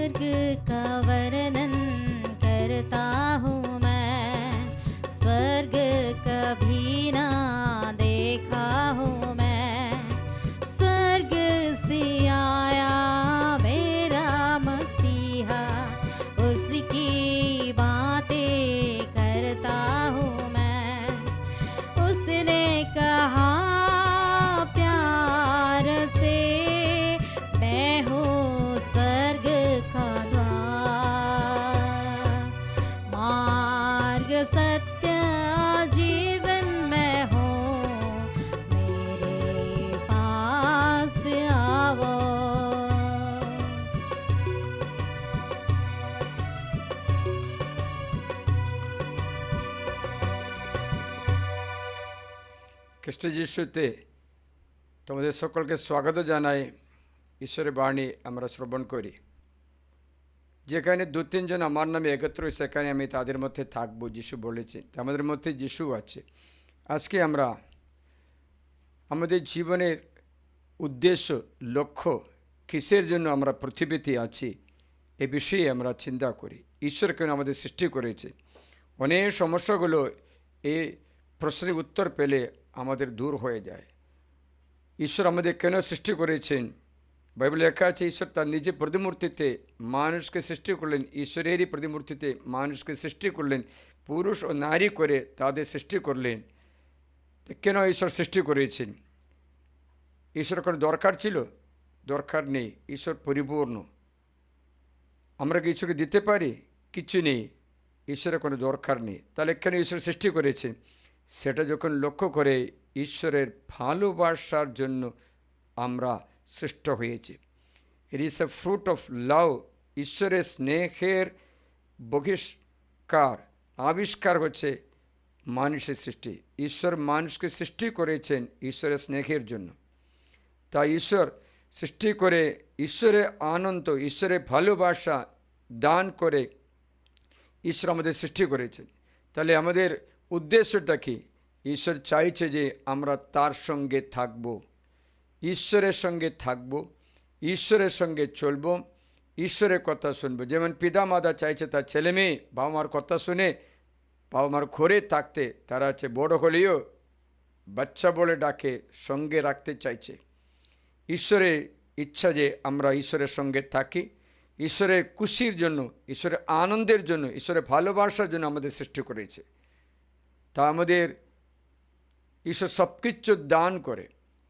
स्वर्ग का वर्णन करता हूँ मैं, स्वर्ग कभी ना देखा हूँ मैं। स्वर्ग से आया मेरा मसीहा, उसकी बातें करता हूँ मैं। उसने कहा प्यार से, मैं हूँ स्वर्ग का द्वार। मार्ग सत्य जीवन में हूँ, मेरे पास आओ। খ্রিস্ট যিশুতে তোমাদের সকলকে স্বাগত জানাই। ঈশ্বরের বাণী আমরা শ্রবণ করি। যেখানে দু তিনজন আমার নামে একত্র হয়, সেখানে আমি তাদের মধ্যে থাকবো, যিশু বলেছে। আমাদের মধ্যে যিশু আছে। আজকে আমরা আমাদের জীবনের উদ্দেশ্য, লক্ষ্য, কিসের জন্য আমরা পৃথিবীতে আছি, এ বিষয়ে আমরা চিন্তা করি। ঈশ্বর কেন আমাদের সৃষ্টি করেছে? অনেক সমস্যাগুলো এই প্রশ্নের উত্তর পেলে আমাদের দূর হয়ে যায়। ঈশ্বর আমাদের কেন সৃষ্টি করেছেন? বাইবেলে লেখা আছে, ঈশ্বর তার নিজের প্রতিমূর্তিতে মানুষকে সৃষ্টি করলেন। ঈশ্বরেরই প্রতিমূর্তিতে মানুষকে সৃষ্টি করলেন, পুরুষ ও নারী করে তাদের সৃষ্টি করলেন। কেন ঈশ্বর সৃষ্টি করেছেন? ঈশ্বর কোনো দরকার ছিল? দরকার নেই। ঈশ্বর পরিপূর্ণ। আমরা কি ঈশ্বরকে দিতে পারি? কিছু নেই। ঈশ্বরের কোনো দরকার নেই। তাহলে কেন ঈশ্বর সৃষ্টি করেছে? সেটা যখন লক্ষ্য করে, ঈশ্বরের ভালোবাসার জন্য আমরা সৃষ্ট হয়েছি। It is a fruit of love. ঈশ্বরের স্নেহের আবিষ্কার হচ্ছে মানুষের সৃষ্টি। ঈশ্বর মানুষকে সৃষ্টি করেছেন ঈশ্বরের স্নেহের জন্য। তাই ঈশ্বর সৃষ্টি করে ঈশ্বরের আনন্দ, ঈশ্বরের ভালোবাসা দান করে ঈশ্বর আমাদের সৃষ্টি করেছেন। তাহলে আমাদের উদ্দেশ্যটা কি? ঈশ্বর চাইছে যে আমরা তার সঙ্গে থাকব, ঈশ্বরের সঙ্গে থাকব, ঈশ্বরের সঙ্গে চলব, ঈশ্বরের কথা শুনব। যেমন পিতা মাতা চাইছে তার ছেলে মেয়ে বাবা মার কথা শুনে বাবা মার ঘরে থাকতে, তারা হচ্ছে বড় হলেও বাচ্চা বলে ডাকে, সঙ্গে রাখতে চাইছে। ঈশ্বরের ইচ্ছা যে আমরা ঈশ্বরের সঙ্গে থাকি, ঈশ্বরের খুশির জন্য, ঈশ্বরের আনন্দের জন্য, ঈশ্বরের ভালোবাসার জন্য আমাদের সৃষ্টি করেছে। তা আমাদের ঈশ্বর সব কিছু দান করে।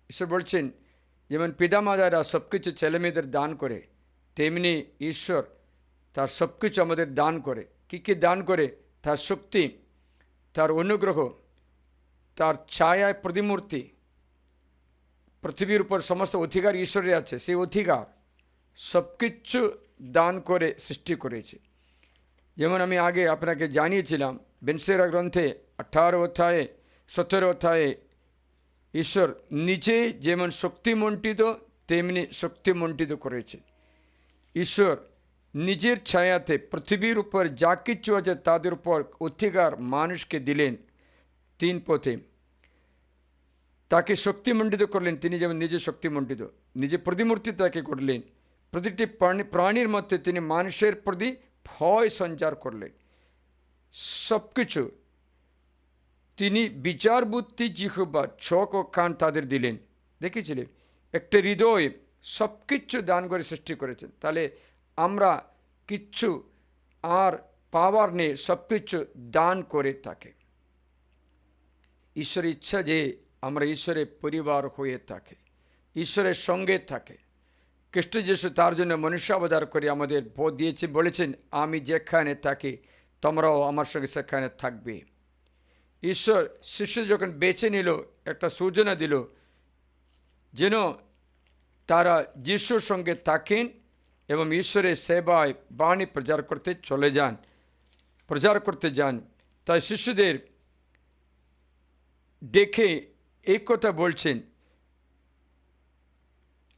ঈশ্বর বলছেন, যেমন পিতামাতারা সব কিছু ছেলেমেয়েদের দান করে, তেমনি ঈশ্বর তার সব কিছু আমাদের দান করে। কী কী দান করে? তার শক্তি, তার অনুগ্রহ, তার ছায়ায় প্রতিমূর্তি। পৃথিবীর উপর সমস্ত অধিকার ঈশ্বরের আছে, সেই অধিকার সব কিছু দান করে সৃষ্টি করেছে। যেমন আমি আগে আপনাকে জানিয়েছিলাম, বেনসেরা গ্রন্থে 18 অধ্যায়ে 17 অধ্যায়ে ঈশ্বর নিজে যেমন শক্তিমণ্ডিত তেমনি শক্তিমণ্ডিত করেছেন। ঈশ্বর নিজের ছায়াতে পৃথিবীর উপর যা কিছু আছে তাদের উপর অধিকার মানুষকে দিলেন। 3 পথে তাকে শক্তিমণ্ডিত করলেন। তিনি যেমন নিজে শক্তিমণ্ডিত, নিজে প্রতিমূর্তি তাকে করলেন। প্রতিটি প্রাণীর মধ্যে তিনি মানুষের প্রতি ভয় সঞ্চার করলেন। সব কিছু তিনি বিচার বুদ্ধি, জিহ্বা, চোখ ও কান তাদের দিলেন। দেখেছিলেন? একটা হৃদয়, সব কিছু দান করে সৃষ্টি করেছেন। তাহলে আমরা কিচ্ছু আর পাওয়ার নেই, সব কিছু দান করে থাকে। ঈশ্বরের ইচ্ছা যে আমরা ঈশ্বরের পরিবার হয়ে থাকে, ঈশ্বরের সঙ্গে থাকে। খ্রিস্ট যিশু তার জন্য মনুষ্যাবতার করে আমাদের পথ দিয়েছে, বলেছেন, আমি যেখানে থাকি তোমরাও আমার সঙ্গে সেখানে থাকবে। ঈশ্বর শিশু যখন বেছে নিল, একটা সূচনা দিল যেন তারা যিশুর সঙ্গে থাকেন এবং ঈশ্বরের সেবায় বাণী প্রচার করতে যান। তাই শিশুদের দেখে এই কথা বলছেন।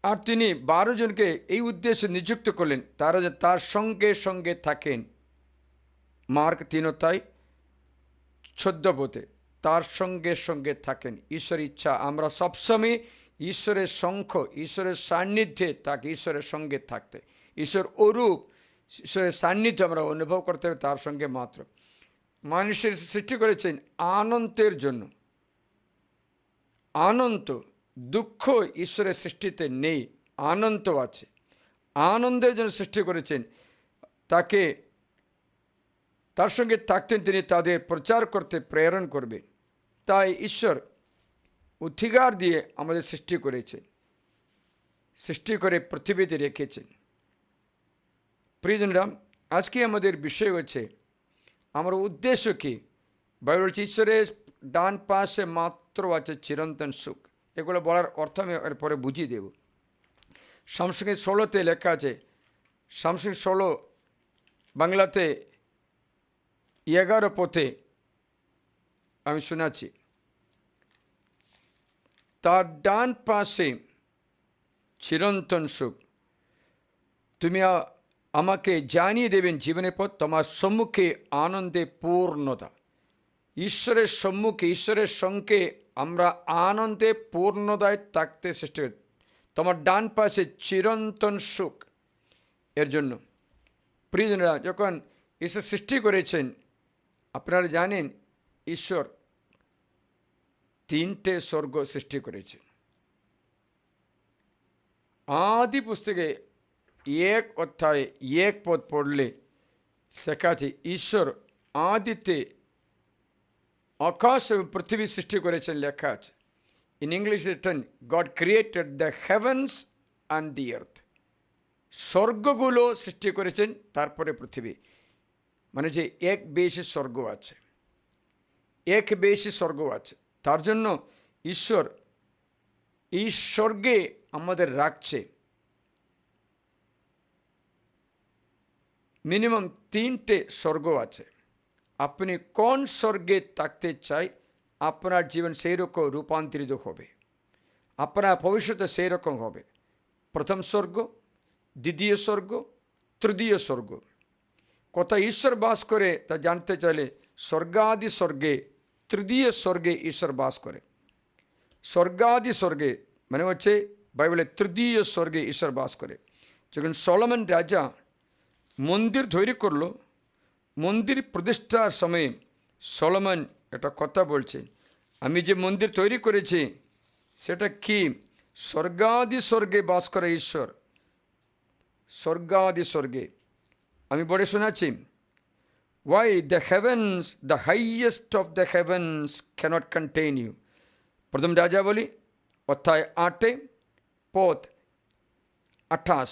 আর তিনি 12 জনকে এই উদ্দেশ্যে নিযুক্ত করলেন, তারা যে তার সঙ্গে সঙ্গে থাকেন। মার্ক 3:14 তার সঙ্গে সঙ্গে থাকেন। ঈশ্বর ইচ্ছা আমরা সবসময় ঈশ্বরের সান্নিধ্যে থাকি, ঈশ্বরের সঙ্গে থাকতে। ঈশ্বর অরূপ ঈশ্বরের সান্নিধ্য আমরা অনুভব করতে হবে তার সঙ্গে মাত্র। মানুষের সৃষ্টি করেছেন আনন্দের জন্য। আনন্দ, দুঃখ ঈশ্বরের সৃষ্টিতে নেই, আনন্দ আছে। আনন্দের জন্য সৃষ্টি করেছেন, তাকে তার সঙ্গে থাকতেন তিনি তাদের প্রচার করতে প্রেরণ করবেন। তাই ঈশ্বর অধিকার দিয়ে আমাদের সৃষ্টি করেছেন, সৃষ্টি করে পৃথিবীতে রেখেছেন। প্রিয়জনরা, আজকে আমাদের বিষয় হচ্ছে আমার উদ্দেশ্য কি। বাইবেল বলছে ঈশ্বরের ডান পাশে মাত্র আছে চিরন্তন সুখ। এগুলো বলার অর্থ আমি এরপরে বুঝিয়ে দেব। সামসংগীত 16-তে লেখা আছে, সামসংগীত 16 বাংলাতে 11 পথে আমি শোনাচ্ছি, তার ডান পাশে চিরন্তন সুখ, তুমি আমাকে জানিয়ে দেবেন জীবনের পথ, তোমার সম্মুখে আনন্দে পূর্ণতা। ঈশ্বরের সম্মুখে, ঈশ্বরের সঙ্গে আমরা আনন্দে পূর্ণতায় থাকতে চেষ্টা করি। তোমার ডান পাশে চিরন্তন সুখ। এর জন্য প্রিয়জনরা, যখন ঈশ্বর সৃষ্টি করেছেন, আপনারা জানেন ঈশ্বর 3টে স্বর্গ সৃষ্টি করেছেন। আদি পুস্তকে 1 অধ্যায়ে 1 পদ পড়লে শেখা আছে, ঈশ্বর আদিতে আকাশ এবং পৃথিবী সৃষ্টি করেছেন, লেখা আছে। In English written, God created the heavens and the earth. স্বর্গগুলো সৃষ্টি করেছেন, তারপরে পৃথিবী। মানে যে এক বেশি স্বর্গ আছে, এক বেশি স্বর্গ আছে। তার জন্য ঈশ্বর এই স্বর্গে আমাদের রাখছে। মিনিমাম 3টে স্বর্গ আছে। আপনি কোন স্বর্গে থাকতে চাই, আপনার জীবন সেই রকম রূপান্তরিত হবে, আপনার ভবিষ্যতে সেই রকম হবে। প্রথম স্বর্গ, দ্বিতীয় স্বর্গ, তৃতীয় স্বর্গ। কোথায় ঈশ্বর বাস করে তা জানতে চাইলে স্বর্গাদি স্বর্গে, তৃতীয় স্বর্গে ঈশ্বর বাস করে। স্বর্গাদি স্বর্গে মানে হচ্ছে বাইবেলে তৃতীয় স্বর্গে ঈশ্বর বাস করে। যখন সলোমন রাজা মন্দির তৈরি করলো, মন্দির প্রতিষ্ঠার সময়ে সলোমন একটা কথা বলছে, আমি যে মন্দির তৈরি করেছি সেটা কি? স্বর্গাদি স্বর্গে বাস করে ঈশ্বর, স্বর্গাদি স্বর্গে। আমি বলে শোনাচ্ছি, why the heavens, the highest of the heavens cannot contain you। প্রথম রাজাবলী অধ্যায় 8 পদ 28।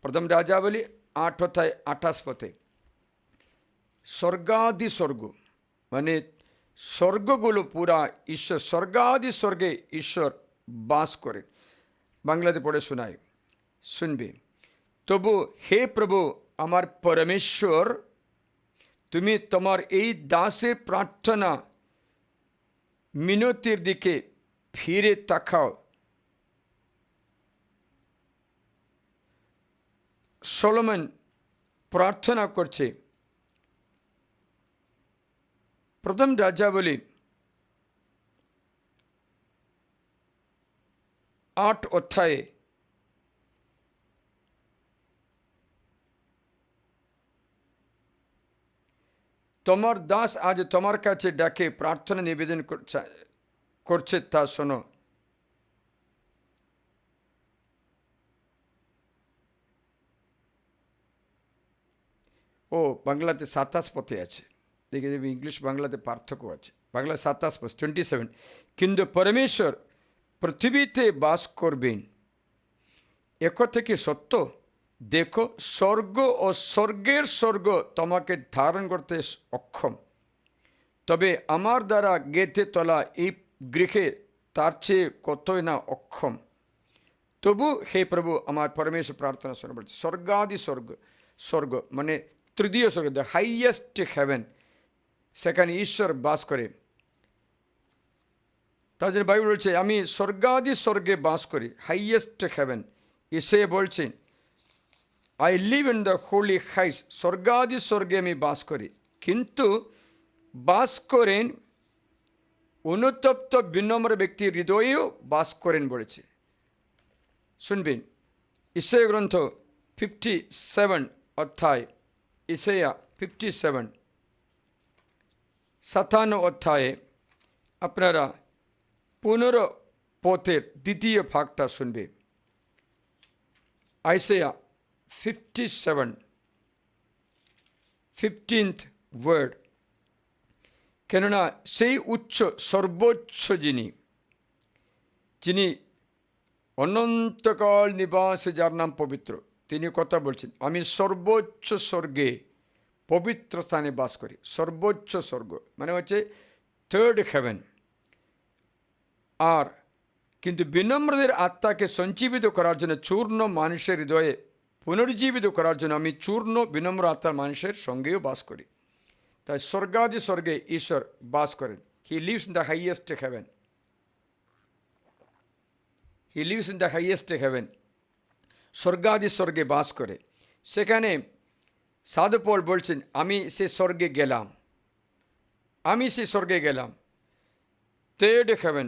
প্রথম রাজাবলী 8 অধ্যায় 28 পথে স্বর্গাদি স্বর্গ মানে স্বর্গগুলো পুরা ঈশ্বর, স্বর্গাদি স্বর্গে ঈশ্বর বাস করে। বাংলাতে পড়ে শোনায়, শুনবে। তবু হে প্রভু আমার পরমেশ্বর, তুমি তোমার এই দাসের প্রার্থনা মিনতির দিকে ফিরে তাকাও। সলোমন প্রার্থনা করছে। প্রথম রাজাবলী 8 অধ্যায়ে তোমার দাস আজ তোমার কাছে ডাকে প্রার্থনা নিবেদন করছে, তা শোনো। ও বাংলাতে 27 পথে আছে, দেখে দেবে ইংলিশ বাংলাতে পার্থক্য আছে। বাংলা 27 পথ 27। কিন্তু পরমেশ্বর পৃথিবীতে বাস করবেন, একথা কি সত্য? দেখো, স্বর্গ ও স্বর্গের স্বর্গ তোমাকে ধারণ করতে অক্ষম, তবে আমার দ্বারা গেঁথে তোলা এই গৃহে তার চেয়ে কতই না অক্ষম। তবু হে প্রভু আমার পরমেশ্বর প্রার্থনা শোনো। বলছে স্বর্গাদি স্বর্গ, স্বর্গ মানে তৃতীয় স্বর্গ, দ্য হাইয়েস্ট হেভেন, সেখানে ঈশ্বর বাস করে। তার জন্য বাইবেল বলছে আমি স্বর্গাদি স্বর্গে বাস করি, হাইয়েস্ট হেভেন। এসে বলছেন I live in the holy heights, স্বর্গাদি স্বর্গে আমি বাস করি। কিন্তু বাস করেন অনুতপ্ত বিনম্র ব্যক্তির হৃদয়েও বাস করেন বলেছে। শুনবেন, ঈশায়া গ্রন্থ 57 অধ্যায়, ইসাইয়া 57, 57 অধ্যায়ে আপনারা পুনরপথের দ্বিতীয় ভাগটা শুনবে। আইসাইয়া 57, 15th ওয়ার্ড। কেননা সেই উচ্চ সর্বোচ্চ যিনি অনন্তকাল নিবাসে, যার নাম পবিত্র, তিনি কথা বলছেন, আমি সর্বোচ্চ স্বর্গে পবিত্র স্থানে বাস করি। সর্বোচ্চ স্বর্গ মানে হচ্ছে থার্ড হেভেন। আর কিন্তু বিনম্রদের আত্মাকে সঞ্জীবিত করার জন্য, চূর্ণ মানুষের হৃদয়ে পুনর্জীবিত করার জন্য আমি চূর্ণ বিনম্র আত্মার মানুষের সঙ্গেও বাস করি। তাই স্বর্গাদি স্বর্গে ঈশ্বর বাস করেন। He lives in the highest heaven. He lives in the highest heaven. স্বর্গাদি স্বর্গে বাস করে। সেখানে সাধু পৌল বলছেন, আমি সে স্বর্গে গেলাম, আমি সে স্বর্গে গেলাম। থার্ড হেভেন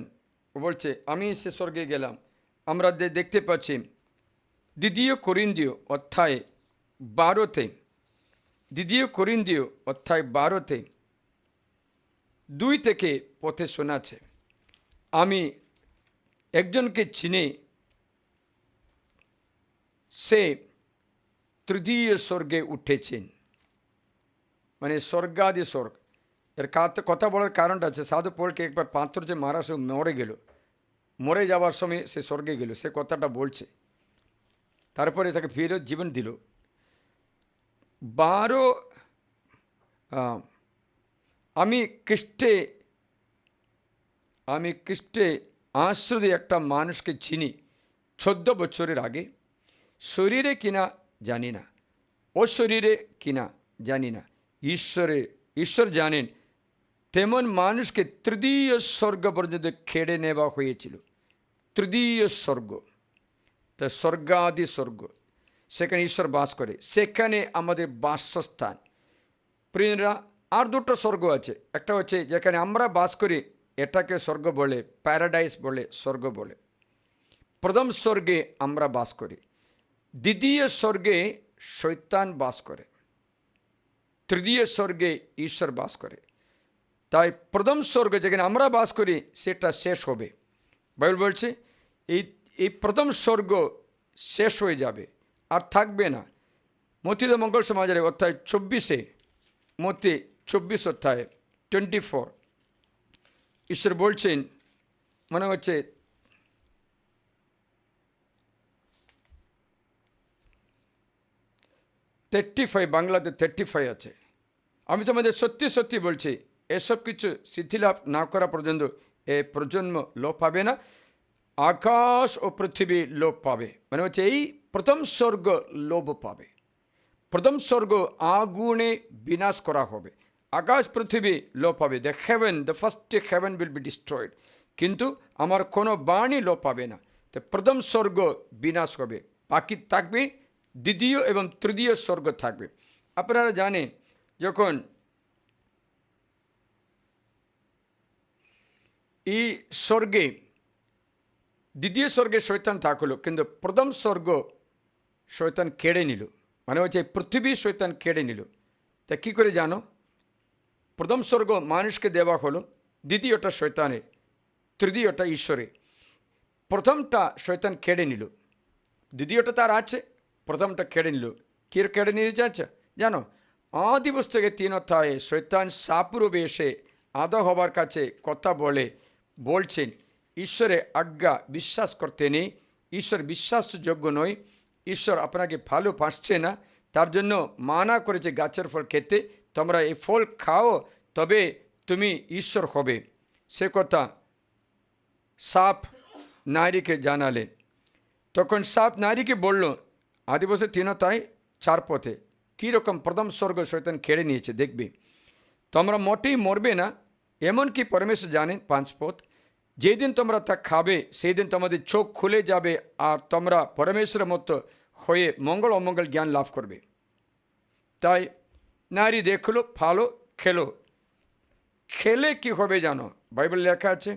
বলছে, আমি সে স্বর্গে গেলাম। আমরা দেখতে পাচ্ছি দ্বিতীয় করিন্থীয় অধ্যায় 12-তে, দ্বিতীয় করিন্থীয় অধ্যায় 12-তে 2 থেকে পথে শোনাচ্ছে, আমি একজনকে চিনি, সে তৃতীয় স্বর্গে উঠেছেন। মানে স্বর্গাদি স্বর্গ। এর কথা বলার কারণটা আছে, সাধু পৌলকে একবার পাথর যে মারা, সে মরে গেল, মরে যাওয়ার সময় সে স্বর্গে গেল, সে কথাটা বলছে। তারপরে তাকে ফেরত জীবন দিল। 12, আমি খ্রিস্টে আশ্রয়ে একটা মানুষকে চিনি 14 বছরের আগে, শরীরে কিনা জানি না, ও শরীরে কিনা জানি না, ঈশ্বর জানেন, তেমন মানুষকে তৃতীয় স্বর্গ পর্যন্ত খেড়ে নেওয়া হয়েছিল। তৃতীয় স্বর্গ, তা স্বর্গাদি স্বর্গ, সেখানে ঈশ্বর বাস করে, সেখানে আমাদের বাসস্থান। প্রিয়রা, আর 2টো স্বর্গ আছে। একটা হচ্ছে যেখানে আমরা বাস করি, এটাকে স্বর্গ বলে, প্যারাডাইস বলে, স্বর্গ বলে। প্রথম স্বর্গে আমরা বাস করি। দ্বিতীয় স্বর্গে শয়তান বাস করে। তৃতীয় স্বর্গে ঈশ্বর বাস করে। তাই প্রথম স্বর্গ যেখানে আমরা বাস করি সেটা শেষ হবে। বাইবেল বলছে এই প্রথম স্বর্গ শেষ হয়ে যাবে, আর থাকবে না। মথিত মঙ্গল সমাজের অধ্যায় 24-এ, মথি 24 অধ্যায় 24, ঈশ্বর বলছেন, মনে হচ্ছে 35, বাংলাতে 35 আছে। আমি তোমাদের সত্যি সত্যি বলছি, এসব কিছু সিদ্ধিলাভ না করা পর্যন্ত এ প্রজন্ম লোপ পাবে না, আকাশ ও পৃথিবী লোপ পাবে। মানে হচ্ছে এই প্রথম স্বর্গ লোপ পাবে। প্রথম স্বর্গ আগুনে বিনাশ করা হবে, আকাশ পৃথিবী লোপ পাবে। The first heaven will be destroyed. কিন্তু আমার কোনো বাণী লোপ পাবে না। তো প্রথম স্বর্গ বিনাশ হবে, বাকি থাকবে দ্বিতীয় এবং তৃতীয় স্বর্গ থাকবে। আপনারা জানেন, যখন এই স্বর্গে, দ্বিতীয় স্বর্গে শয়তান থাকলো, কিন্তু প্রথম স্বর্গ শয়তান কেড়ে নিল। মানে হচ্ছে পৃথিবী শয়তান কেড়ে নিল। তা কী করে জানো? প্রথম স্বর্গ মানুষকে দেওয়া হলো, দ্বিতীয়টা শয়তানে, তৃতীয়টা ঈশ্বরে। প্রথমটা শয়তান কেড়ে নিল, দ্বিতীয়টা তার আছে, প্রথমটা কেড়ে নিল। কে কেড়ে নিয়ে যাচ্ছে জানো? আদি পুস্তকে 3 অধ্যায়ে শয়তান সাপরূপে এসে আদম হবার কাছে কথা বলছেন, ঈশ্বরে আজ্ঞা বিশ্বাস করতে নেই, ঈশ্বর বিশ্বাসযোগ্য নয়, ঈশ্বর আপনাকে ভালোবাসছে না, তার জন্য মানা করেছে গাছের ফল খেতে, তোমরা এই ফল খাও তবে তুমি ঈশ্বর হবে। সে কথা সাপ নারীকে জানালে। তখন সাপ নারীকে বলল, আদিবসে 3 অধ্যায় 4 পথে কীরকম প্রথম স্বর্গ শয়তান কেড়ে নিয়েছে দেখবে। তোমরা মোটেই মরবে না, এমনকি পরমেশ্বর জানেন 5 পথ, যেদিন তোমরা তা খাবে সেই দিন তোমাদের চোখ খুলে যাবে, আর তোমরা পরমেশ্বরের মতো হয়ে মঙ্গল অমঙ্গল জ্ঞান লাভ করবে। তাই নারী দেখলো, ভালো, খেলে কি হবে জানো? বাইবেল লেখা আছে,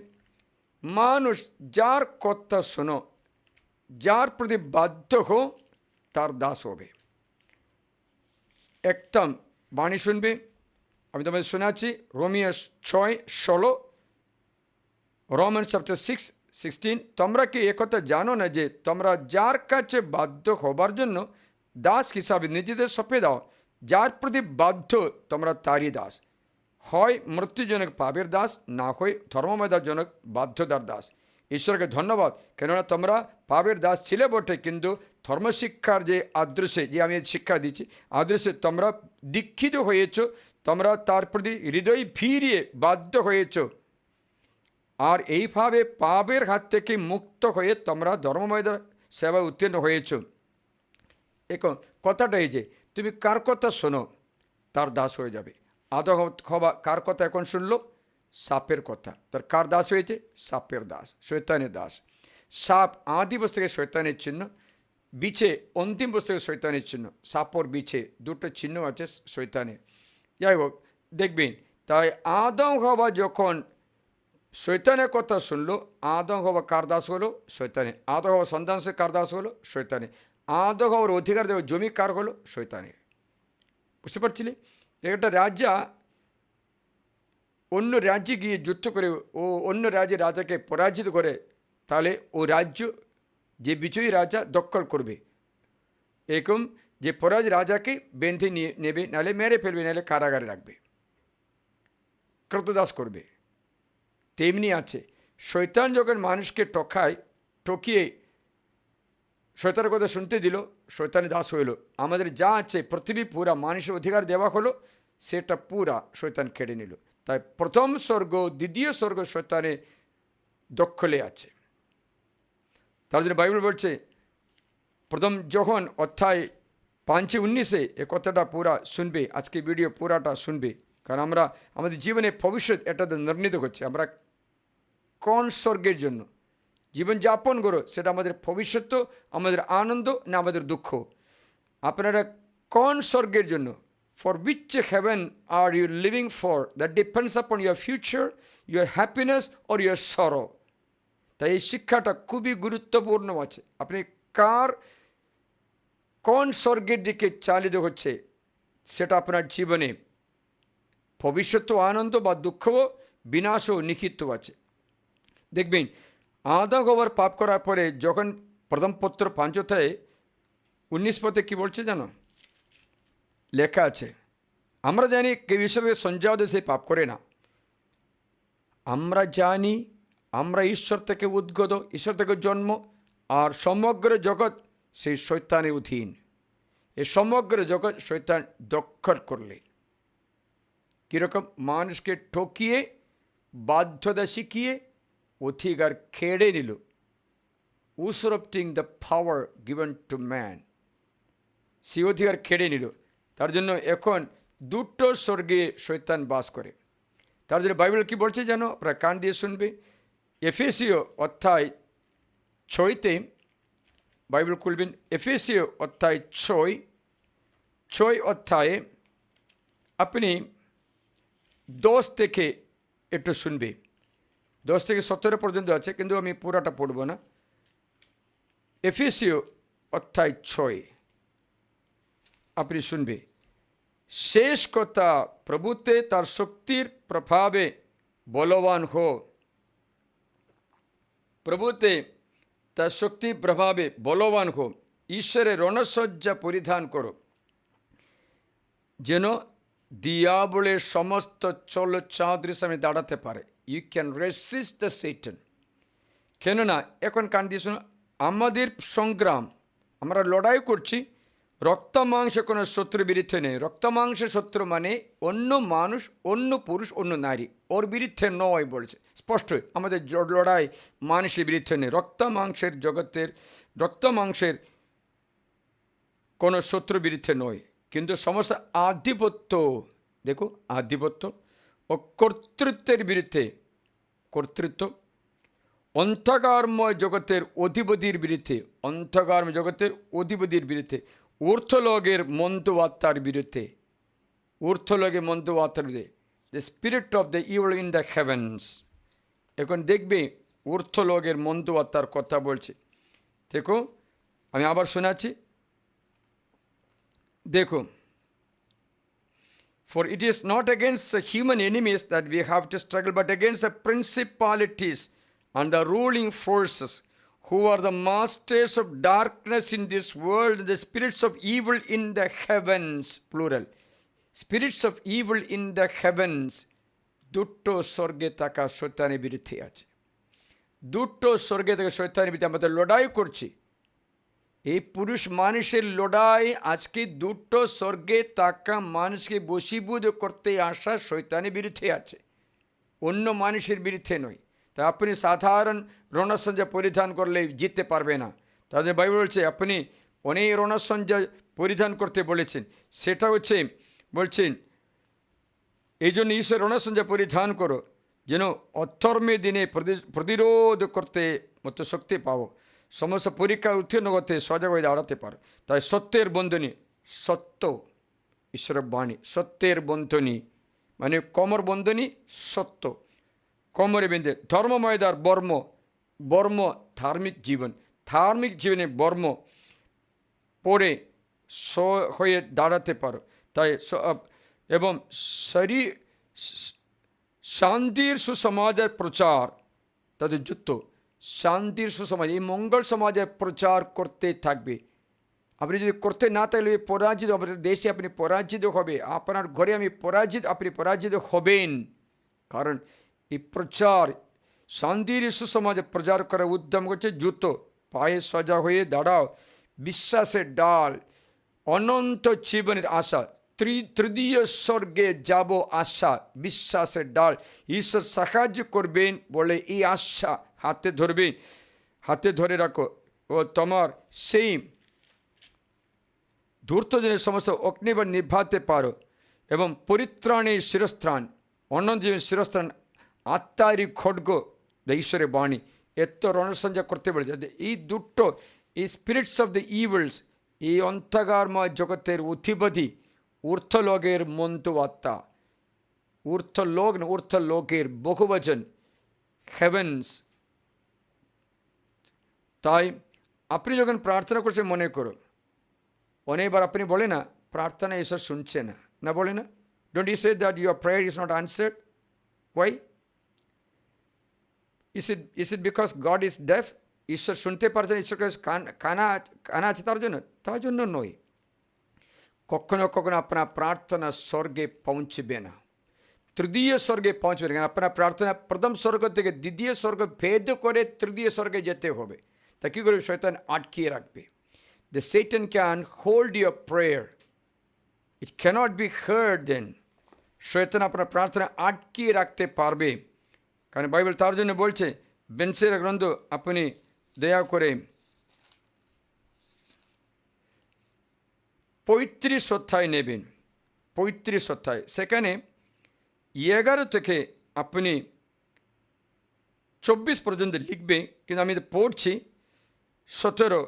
মানুষ যার কথা শোনো, যার প্রতি বাধ্য হো, তার দাস হবে। একদম বাণী শুনবে। আমি তোমাদের শোনাচ্ছি রোমিও 6:16, রোমান চ্যাপ্টার 6:16। তোমরা কি একথা জানো না যে তোমরা যার কাছে বাধ্য হবার জন্য দাস হিসাবে নিজেদের সঁপে দাও, যার প্রতি বাধ্য তোমরা তারই দাস, হয় মৃত্যুজনক পাপের দাস, না হয় ধর্মময়দারজনক বাধ্যতার দাস। ঈশ্বরকে ধন্যবাদ, কেননা তোমরা পাপের দাস ছিলে বটে, কিন্তু ধর্মশিক্ষার যে আদর্শে, যে আমি শিক্ষা দিচ্ছি আদর্শে তোমরা দীক্ষিত হয়েছ, তোমরা তার প্রতি হৃদয় ফিরিয়ে বাধ্য হয়েছ, আর এইভাবে পাপের হাত থেকে মুক্ত হয়ে তোমরা ধর্মময়দার সেবায় উত্তীর্ণ হয়েছ। এখন কথাটা এই যে তুমি কার কথা শোনো তার দাস হয়ে যাবে। আদম হওয়া কার কথা এখন শুনলো? সাপের কথা। তার কার দাস হয়েছে? সাপের দাস, শয়তানের দাস। সাপ আদি পুস্তকে শয়তানের চিহ্ন, বিছে অন্তিম পুস্তকে শয়তানের চিহ্ন। সাপর বিছে দুটো চিহ্ন আছে শয়তানের। যাই হোক, দেখবেন তাই আদম হওয়া যখন শয়তানের কথা শুনলো, আদম হওয়া কার দাস হলো? শয়তানের। আদম হওয়া সন্তান সে কার দাস হলো? শয়তানের। আদম হওয়ার অধিকার দেওয়া জমি কার হলো? শয়তানের। বুঝতে পারছিলি? একটা রাজা অন্য রাজ্যে গিয়ে যুদ্ধ করে ও অন্য রাজ্যের রাজাকে পরাজিত করে, তাহলে ও রাজ্য যে বিজয়ী রাজা দখল করবে। এরকম যে পরাজিত রাজাকে বেঁধে নিয়ে নেবে, নাহলে মেরে ফেলবে, নাহলে কারাগারে রাখবে, ক্রতদাস করবে। তেমনি আছে শয়তান যখন মানুষকে ঠকিয়ে শয়তানের কথা শুনতে দিল, শয়তানের দাস হইল। আমাদের যা আছে পৃথিবী পুরা মানুষের অধিকার দেওয়া হলো, সেটা পুরা শয়তান কেড়ে নিল। তাই প্রথম স্বর্গ দ্বিতীয় স্বর্গ শয়তানের দখলে আছে। তার জন্য বাইবেল বলছে প্রথম যখন অধ্যায় 5:19 এ কথাটা পুরা শুনবে, আজকে ভিডিও পুরাটা শুনবে, কারণ আমরা আমাদের জীবনে ভবিষ্যৎ এটাতে নির্ণীত করছে। আমরা কোন স্বর্গের জন্য জীবনযাপন করো, সেটা আমাদের ভবিষ্যৎ, আমাদের আনন্দ না আমাদের দুঃখ। আপনারা কোন স্বর্গের জন্য, for which heaven are you living for? That depends upon your future, your happiness or your sorrow. তাই এই শিক্ষাটা খুবই গুরুত্বপূর্ণ আছে। আপনি কোন স্বর্গের দিকে চালিত হচ্ছে, সেটা আপনার জীবনে ভবিষ্যৎ আনন্দ বা দুঃখ, বিনাশ ও নিহিত আছে। দেখবেন আদম হওয়ার পাপ করার পরে যখন প্রথম পত্র 5:19 কী বলছে জানো? লেখা আছে, আমরা জানি কেউ ঈশ্বরকে সঞ্জাত সে পাপ করে না। আমরা জানি আমরা ঈশ্বর থেকে উদ্গত, ঈশ্বর থেকে জন্ম, আর সমগ্র জগৎ সেই শয়তানের অধীন। এই সমগ্র জগৎ শয়তান দখল করলেন। কীরকম? মানুষকে ঠকিয়ে বাধ্যতা শিখিয়ে অধিকার খেড়ে নিল, usurping the power given to man, সেই অধিকার খেড়ে নিল। তার জন্য এখন দুটো স্বর্গে শয়তান বাস করে। তার জন্য বাইবেল কি বলছে জানো? আপনারা কান দিয়ে শুনবে। এফেসীয় অধ্যায় 6 বাইবেল খুলবেন। এফেসীয় অধ্যায় 6 অধ্যায়ে আপনি 10 থেকে একটু শুনবে। 10 থেকে 17 পর্যন্ত আছে, কিন্তু আমি পুরাটা পড়ব না। এফেসীয় অধ্যায় 6 আপনি শুনবে। শেষ কথা, প্রভুতে তার শক্তির প্রভাবে বলবান হো। প্রভুতে তার শক্তির প্রভাবে বলবান হো। ঈশ্বরের রণসজ্জা পরিধান করো, যেন দিয়াবলের সমস্ত চল চাঁদের সামনে দাঁড়াতে পারে। You can resist the Satan. কেননা এখন কান দিয়ে শোনো, আমাদের সংগ্রাম, আমরা লড়াই করছি রক্ত মাংস কোনো শত্রুর বিরুদ্ধে নেই। রক্ত মাংসের শত্রু মানে অন্য মানুষ, অন্য পুরুষ, অন্য নারী, ওর বিরুদ্ধে নয় বলছে স্পষ্টই। আমাদের লড়াই মানুষের বিরুদ্ধে নেই। রক্ত মাংসের জগতের, রক্ত মাংসের কোনো শত্রুর বিরুদ্ধে নয়, কিন্তু সমস্ত আধিপত্য, দেখো আধিপত্য ও কর্তৃত্বের বিরুদ্ধে, কর্তৃত্ব অন্ধকারময় জগতের অধিপতির বিরুদ্ধে, অন্ধকারময় জগতের অধিপতির বিরুদ্ধে, ঊর্ধ্বলোকের মন্দ আত্মার বিরুদ্ধে, ঊর্ধ্বলোকের মন্দ আত্মার বিরুদ্ধে, the spirit of the evil in the heavens. এখন দেখবে ঊর্ধ্বলোকের মন্দ আত্মার কথা বলছে। দেখো আমি আবার শোনাচ্ছি, দেখো For it is not against the human enemies that we have to struggle, but against the principalities and the ruling forces, who are the masters of darkness in this world, the spirits of evil in the heavens, plural. Spirits of evil in the heavens. দুটো স্বর্গে থাকা শয়তানের বিরুদ্ধে আছে। দুটো স্বর্গে থেকে শয়তানের বিরুদ্ধে আমাদের লড়াই করছি। এই পুরুষ মানুষের লড়াই আজকে দুটো স্বর্গে থাকা মানুষকে বশীভূত করতে আসা শয়তানের বিরুদ্ধে আছে, অন্য মানুষের বিরুদ্ধে নয়। তা আপনি সাধারণ রণসজ্জা পরিধান করলে জিততে পারবে না। তাদের বাইবেল বলছে আপনি অনেক রণসজ্জা পরিধান করতে বলেছেন, সেটা হচ্ছে বলছেন এই জন্য ঈশ্বর রণসজ্জা পরিধান করো যেন অধর্মের দিনে প্রতিরোধ করতে মতো শক্তি পাও, সমস্ত পরীক্ষা উত্তীর্ণ করতে সজাগ হয়ে দাঁড়াতে পারো। তাই সত্যের বন্ধনী, সত্য ঈশ্বরের বাণী, সত্যের বন্ধনী মানে কমর বন্ধনী, সত্য কোমরে বেঁধে, ধর্মময়দার বর্ম, বর্ম ধার্মিক জীবন, ধার্মিক জীবনে বর্ম পড়ে হয়ে দাঁড়াতে পারো। তাই এবং শান্তির সুসমাজের প্রচার, তাদের যুক্ত শান্তির সুসমাজ, এই মঙ্গল সমাজের প্রচার করতে থাকবে। আপনি যদি করতে না থাকলে পরাজিত, আপনার দেশে আপনি পরাজিত হবে, আপনার ঘরে আপনি পরাজিত হবেন। কারণ এই প্রচার শান্তির সুসমাজে প্রচার করার উদ্যম করছে। জুতো পায়ে সজা হয়ে দাঁড়াও, বিশ্বাসের ডাল, অনন্ত জীবনের আশা, তৃতীয় স্বর্গে যাব আশা, বিশ্বাসের ডাল, ঈশ্বর সাহায্য করবেন বলে এই আশা হাতে ধরবে, হাতে ধরে রাখো ও তোমার সেই ধূর্ত দিনের সমস্ত অগ্নিবার নিভাতে পারো এবং পরিত্রাণের শিরস্ত্রাণ, অনন্ত জীবনের শিরস্ত্রাণ, আত্মারি খড়গ, ঈশ্বরের বাণী, এত রণসঞ্জা করতে পারে যাতে এই দুটো, এই স্পিরিটস অফ দ্য ইভিলস, এই অন্তর্গাময় জগতের অধিপতি, ঊর্ধ্বলোকের মন্ত্র আত্মা, ঊর্ধ্বলোকের বহুবচন, হেভেন্স। তাই আপনি যখন প্রার্থনা করছেন মনে করো, অনেকবার আপনি বলে না প্রার্থনা ঈশ্বর শুনছে না, না বলে না? Don't you say that your prayer is not answered? Why? Is it because God is deaf? ঈশ্বর শুনতে পারছেন, ঈশ্বরকে কানা আছে তার জন্য নয়। কখনো কখনো আপনার প্রার্থনা স্বর্গে পৌঁছবে না, তৃতীয় স্বর্গে পৌঁছবে না। আপনার প্রার্থনা প্রথম স্বর্গ থেকে দ্বিতীয় স্বর্গ ভেদ করে তৃতীয় স্বর্গে যেতে হবে। তা কী করে? শয়তান আটকিয়ে রাখবে। The Satan can hold your prayer. It cannot be heard then. শয়তান আপনার প্রার্থনা আটকিয়ে রাখতে পারবে। কারণ বাইবেল তার জন্য বলছে, বেনসের গ্রন্থ আপনি দয়া করে 35 অধ্যায় নেবেন, 35 অধ্যায়, সেখানে 11 থেকে আপনি 24 পর্যন্ত লিখবে, কিন্তু আমি পড়ছি 17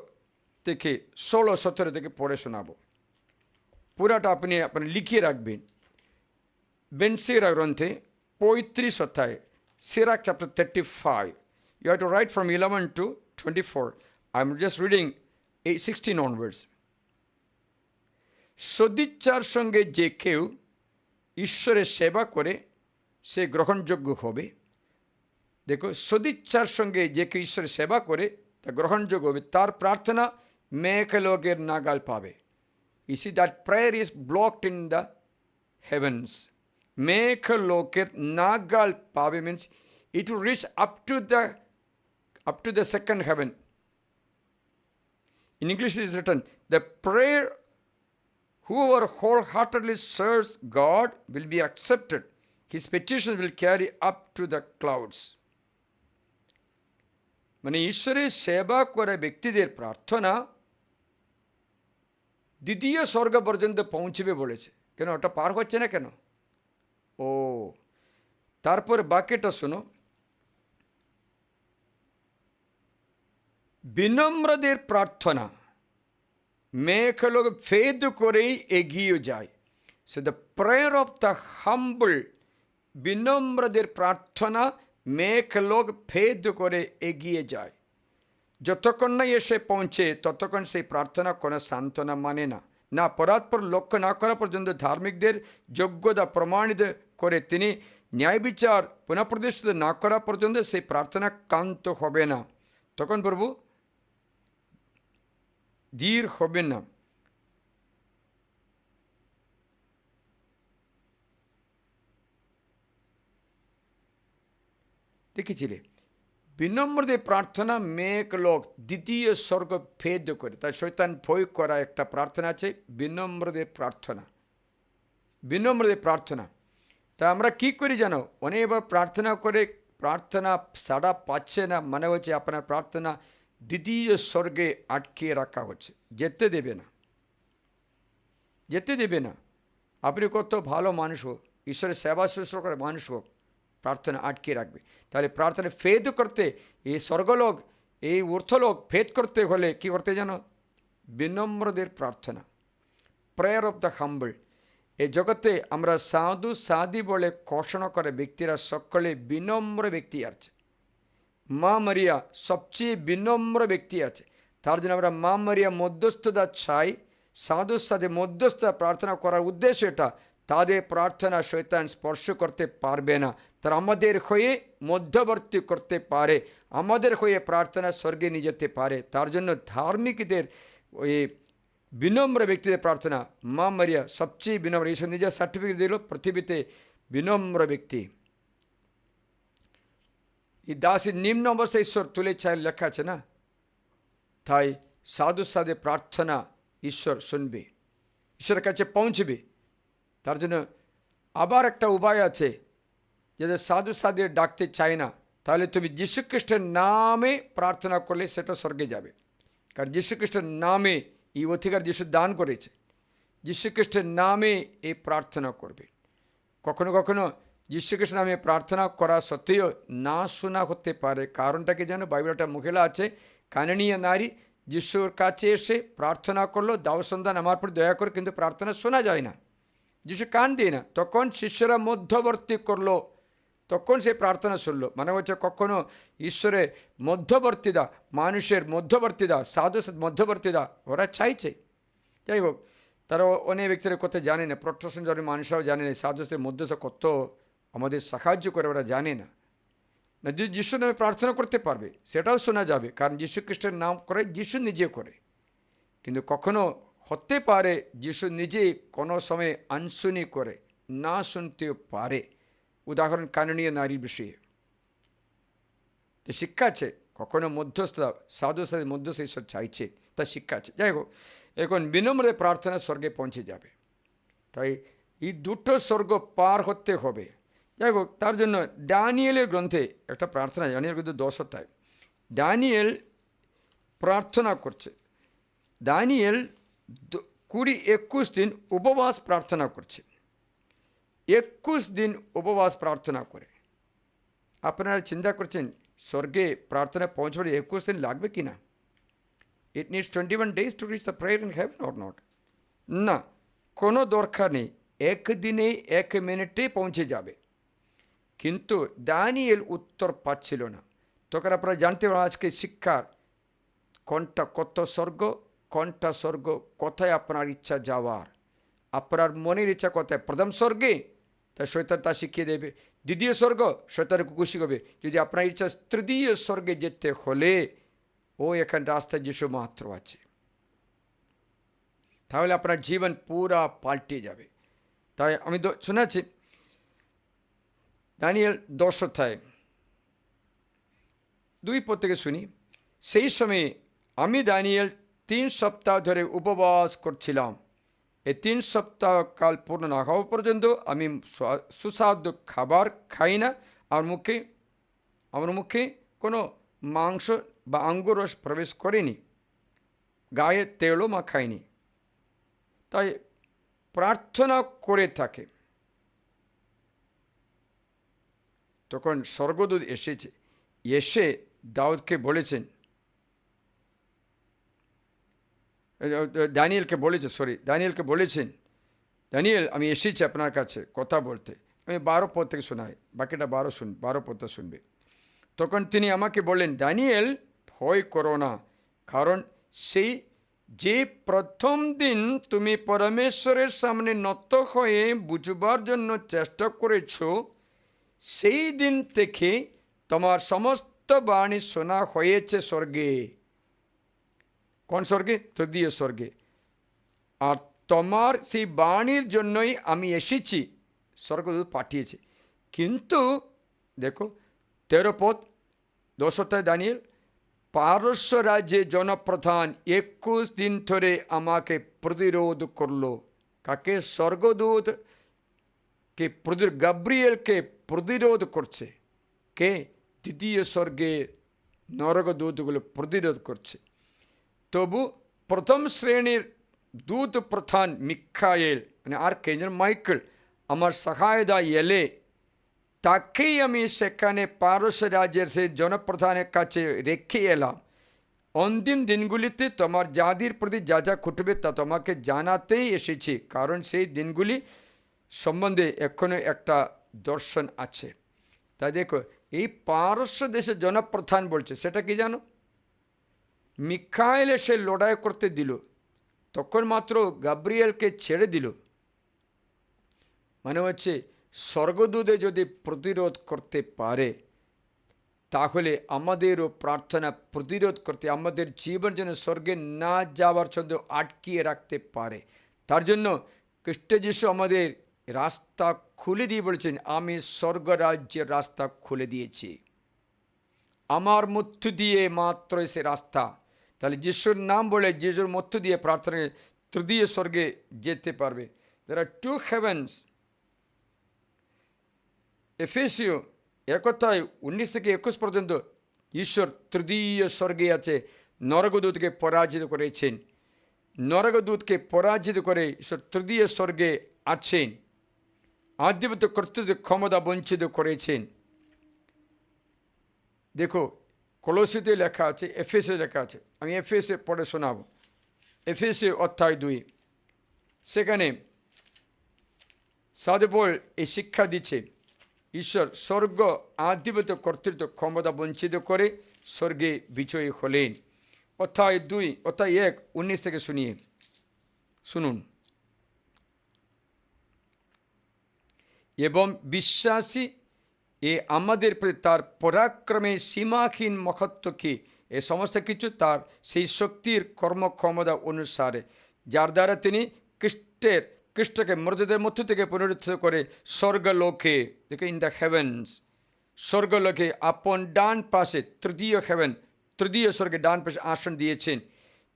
থেকে 16-17 থেকে পড়ে শোনাবো। পুরাটা আপনি লিখিয়ে রাখবেন। বেনসেরা গ্রন্থে 35 অধ্যায়, Sirach chapter 35. You have to write from 11 to 24. I'm just reading 16 onwards. সদিচ্ছার সঙ্গে যে কেউ ঈশ্বরের সেবা করে সে গ্রহণযোগ্য হবে। দেখো, সদিচ্ছার সঙ্গে যে কেউ ঈশ্বরের সেবা করে তা গ্রহণযোগ্য হবে, তার প্রার্থনা মেঘলোকের নাগাল পাবে। You see, that prayer is blocked in the heavens. মেঘলোকের নাগাল পাবে means it will reach up to the second heaven. In English it is written, the prayer whoever wholeheartedly serves God will be accepted. His petitions will carry up to the clouds. মানে ঈশ্বরের সেবা করা ব্যক্তিদের প্রার্থনা দ্বিতীয় স্বর্গ পর্যন্ত পৌঁছবে বলেছে। কেন ওটা পার হচ্ছে না কেন? ও তারপরে বাক্যটা শোনো, বিনম্রদের প্রার্থনা মেঘলোক ভেদ করেই এগিয়ে যায়। So the prayer of the humble, বিনম্রদের প্রার্থনা মেঘলোক ভেদ করে এগিয়ে যায়। যতক্ষণ না এসে পৌঁছে ততক্ষণ সেই প্রার্থনা কোনো সান্ত্বনা মানে না। না পরাৎপর লক্ষ্য না করা পর্যন্ত ধার্মিকদের যোগ্যতা প্রমাণিত করে তিনি ন্যায় বিচার পুনঃপ্রতিষ্ঠিত না করা পর্যন্ত সেই প্রার্থনা কান্ত হবে না। তখন প্রভু ধীর হবে না। দেখেছিলে বিনম্রদের প্রার্থনা মেঘ লোক দ্বিতীয় স্বর্গ ভেদ করে, তাই শয়তান ভয় করা একটা প্রার্থনা আছে বিনম্রদের প্রার্থনা। বিনম্রদের প্রার্থনা তা আমরা কি করি জানো, অনেকবার প্রার্থনা করে প্রার্থনা সাড়া পাচ্ছে না, মানে হচ্ছে আপনার প্রার্থনা দ্বিতীয় স্বর্গে আটকে রাখা হচ্ছে, যেতে দেবে না, যেতে দেবে না। আপনি কত ভালো মানুষ হোক, ঈশ্বরের সেবা শুশ্রূষা করে মানুষ হোক, প্রার্থনা আটকে রাখবে। তাহলে প্রার্থনা ফেদ করতে, এই স্বর্গলোক এই ঊর্ধ্বলোক ফেদ করতে হলে কী করতে জানো, বিনম্রদের প্রার্থনা, প্রেয়ার অফ দ্য হাম্বল। এই জগতে আমরা সাধু সাধি বলে ঘোষণা করে ব্যক্তিরা সকলে বিনম্র ব্যক্তি আছে। মা মারিয়া সবচেয়ে বিনম্র ব্যক্তি আছে, তার জন্য আমরা মা মারিয়া মধ্যস্থতা চাই। সাধুর সাথে মধ্যস্থতা প্রার্থনা করার উদ্দেশ্য এটা, তাদের প্রার্থনা শয়তান স্পর্শ করতে পারবে না, তারা আমাদের হয়ে মধ্যবর্তী করতে পারে, আমাদের হয়ে প্রার্থনা স্বর্গে নিয়ে যেতে পারে। তার জন্য ধার্মিকদের ওই বিনম্র ব্যক্তিদের প্রার্থনা, মা মারিয়া সবচেয়ে বিনম্র, ঈশ্বর নিজের সার্টিফিকেট দিল পৃথিবীতে বিনম্র ব্যক্তি। এই দাসের নিম্ন অবস্থায় ঈশ্বর তুলে চাই লেখা আছে না, তাই সাধুর সাথে প্রার্থনা ঈশ্বর শুনবে, ঈশ্বরের কাছে পৌঁছবে। তার জন্য আবার একটা উপায় আছে, যাদের সাধু সাধু ডাকতে চায় না, তাহলে তুমি যীশুখ্রিস্টের নামে প্রার্থনা করলে সেটা স্বর্গে যাবে। কারণ যীশুখ্রিস্টের নামে এই অধিকার যীশু দান করেছে, যীশুখ্রিস্টের নামে এই প্রার্থনা করবে। কখনো কখনো যীশুখ্রিস্টের নামে প্রার্থনা করা সত্ত্বেও না শোনা হতে পারে। কারণটা কি জানো, বাইবেলটা মহিলা আছে কানানীয় নারী যিশুর কাছে এসে প্রার্থনা করলো, দাও সন্তান আমার প্রতি দয়া করে, কিন্তু প্রার্থনা শোনা যায় না, যিশু কান দিয়ে না। তখন শিষ্যরা মধ্যবর্তী করলো, তখন সে প্রার্থনা শুনলো। মানে হচ্ছে কখনো ঈশ্বরের মধ্যবর্তীদা, মানুষের মধ্যবর্তীদা, সাধু মধ্যবর্তীদা ওরা চাইছে। যাই হোক, তারা অনেক ব্যক্তিরা কথা জানে না, প্রত্যাশন জন্য মানুষরাও জানে না সাধুদের মধ্যস্থ কত আমাদের সাহায্য করে, ওরা জানে না। না যিশুর নামে প্রার্থনা করতে পারবে, সেটাও শোনা যাবে, কারণ যীশু খ্রিস্টের নাম করে যিশু নিজে করে। কিন্তু কখনো হতে পারে যিশু নিজেই কোনো সময় আনশুনি করে, না শুনতেও পারে। উদাহরণ কানানীয় নারীর বিষয়ে তো শিক্ষা আছে, কখনো মধ্যস্থতা সাধুর সাথে মধ্যস্থ ঈশ্বর চাইছে, তা শিক্ষা আছে। যাই হোক, এখন বিনম্রে প্রার্থনা স্বর্গে পৌঁছে যাবে, তাই এই দুটো স্বর্গ পার হতে হবে। যাই হোক, তার জন্য দানিয়েলের গ্রন্থে একটা প্রার্থনা, দানিয়েল কিন্তু 10 অধ্যায়, দানিয়েল প্রার্থনা করছে। দানিয়েল 20-21 দিন উপবাস প্রার্থনা করছে, 21 দিন উপবাস প্রার্থনা করে। আপনারা চিন্তা করছেন স্বর্গে প্রার্থনা পৌঁছতে 21 দিন লাগবে কি না? It needs 21 days to reach the prayer in heaven or not? না, কোনো দরকার নেই, একদিনে 1 মিনিটে পৌঁছে যাবে। কিন্তু দানিয়েল উত্তর পাচ্ছিল না। তখন আপনারা জানতে পারেন আজকে শিক্ষার কোনটা কত স্বর্গ, কোনটা স্বর্গ, কোথায় আপনার ইচ্ছা যাওয়ার, আপনার মনের ইচ্ছা কোথায়। প্রথম স্বর্গে তা শয়তান তা শিখিয়ে দেবে, দ্বিতীয় স্বর্গ শয়তানকে খুশি করবে। যদি আপনার ইচ্ছা তৃতীয় স্বর্গে যেতে হলে ও এখানে রাস্তায় যিশু মাত্র আছে, তাহলে আপনার জীবন পুরা পাল্টে যাবে। তাই আমি শোনাচ্ছি দানিয়েল 10 অধ্যায় 2 পদ থেকে শুনি। সেই সময়ে আমি দানিয়েল 3 সপ্তাহ ধরে উপবাস করছিলাম। এই 3 সপ্তাহ কাল পূর্ণ না হওয়া পর্যন্ত আমি সুস্বাদু খাবার খাই না, আমার মুখে কোনো মাংস বা আঙ্গুর রস প্রবেশ করেনি, গায়ে তেলও মাখাইনি। তাই প্রার্থনা করে থাকে। তখন স্বর্গদূত এসেছে, এসে দাউদকে বলেছেন, দানিয়েলকে বলেছেন, দানিয়েল আমি এসেছি আপনার কাছে কথা বলতে। আমি 12 পদ থেকে শোনাই, বাকিটা 12 পদটা শুনবে। তখন তিনি আমাকে বললেন, দানিয়েল ভয় করো না, কারণ সেই যে প্রথম দিন তুমি পরমেশ্বরের সামনে নত হয়ে বুঝবার জন্য চেষ্টা করেছ, সেই দিন থেকে তোমার সমস্ত বাণী শোনা হয়েছে স্বর্গে। কোন স্বর্গে? তৃতীয় স্বর্গে। আর তোমার সেই বাণীর জন্যই আমি এসেছি, স্বর্গদূত পাঠিয়েছে। কিন্তু দেখো 13 পদ 10 অধ্যায় দানিয়েল, পারস্য রাজ্যে জনপ্রধান 21 দিন ধরে আমাকে প্রতিরোধ করলো। কাকে? স্বর্গদূত কে গাব্রিয়েলকে প্রতিরোধ করছে। কে? তৃতীয় স্বর্গে নরকদূতগুলো প্রতিরোধ করছে। তবু প্রথম শ্রেণীর দূত প্রধান মিখায়েল, মানে আর্কেঞ্জেল মাইকেল, আমার সহায়তা এলে তাকেই আমি সেখানে পারস্য রাজ্যের সেই জনপ্রধানের কাছে রেখে এলাম। অন্তিম দিনগুলিতে তোমার জাতির প্রতি যা যা ঘটবে তা তোমাকে জানাতেই এসেছি, কারণ সেই দিনগুলি সম্বন্ধে এখনো একটা দর্শন আছে। তাই দেখো, এই পারস্য দেশের জনপ্রধান বলছে, সেটা কি জানো? মিখায়েল এসে লড়াই করতে দিল, তখন মাত্র গাব্রিয়েলকে ছেড়ে দিল। মানে হচ্ছে স্বর্গদূতে যদি প্রতিরোধ করতে পারে, তাহলে আমাদেরও প্রার্থনা প্রতিরোধ করতে, আমাদের জীবন যেন স্বর্গে না যাওয়ার জন্য আটকিয়ে রাখতে পারে। তার জন্য খ্রিস্ট যিশু আমাদের রাস্তা খুলে দিয়ে বলেছেন, আমি স্বর্গরাজ্যের রাস্তা খুলে দিয়েছি, আমার মধ্য দিয়ে মাত্র সে রাস্তা। তাহলে যিশুর নাম বলে, যিশুর মধ্য দিয়ে প্রার্থনা তৃতীয় স্বর্গে যেতে পারবে। There are 2 heavens. এফেসীয় 1:19 থেকে 21 পর্যন্ত ঈশ্বর তৃতীয় স্বর্গে আছে, নরকদূতকে পরাজিত করেছেন। নরকদূতকে পরাজিত করে ঈশ্বর তৃতীয় স্বর্গে আছেন, আধিপত্য কর্তৃত্ব ক্ষমতা বঞ্চিত করেছেন। দেখো কলোসীতে লেখা আছে, এফেসে লেখা আছে, আমি এফেসে পড়ে শোনাব। এফেসে অধ্যায় 2, সেখানে সাধু পৌল এই শিক্ষা দিচ্ছে, ঈশ্বর স্বর্গ আধিপত্য কর্তৃত্ব ক্ষমতা বঞ্চিত করে স্বর্গে বিজয়ী হলেন। অধ্যায় 1 19 থেকে শুনুন। এবং বিশ্বাসী এ আমাদের প্রতি তার পরাক্রমে সীমাহীন মহত্বকে, এ সমস্ত কিছু তার সেই শক্তির কর্মক্ষমতা অনুসারে, যার দ্বারা তিনি খ্রিস্টকে মৃতদের মধ্য থেকে পুনরুত্থিত করে স্বর্গলোকে, দেখে ইন দ্য হেভেন্স, স্বর্গলোকে আপন ডান পাশে, তৃতীয় স্বর্গে ডান পাশে আসন দিয়েছেন।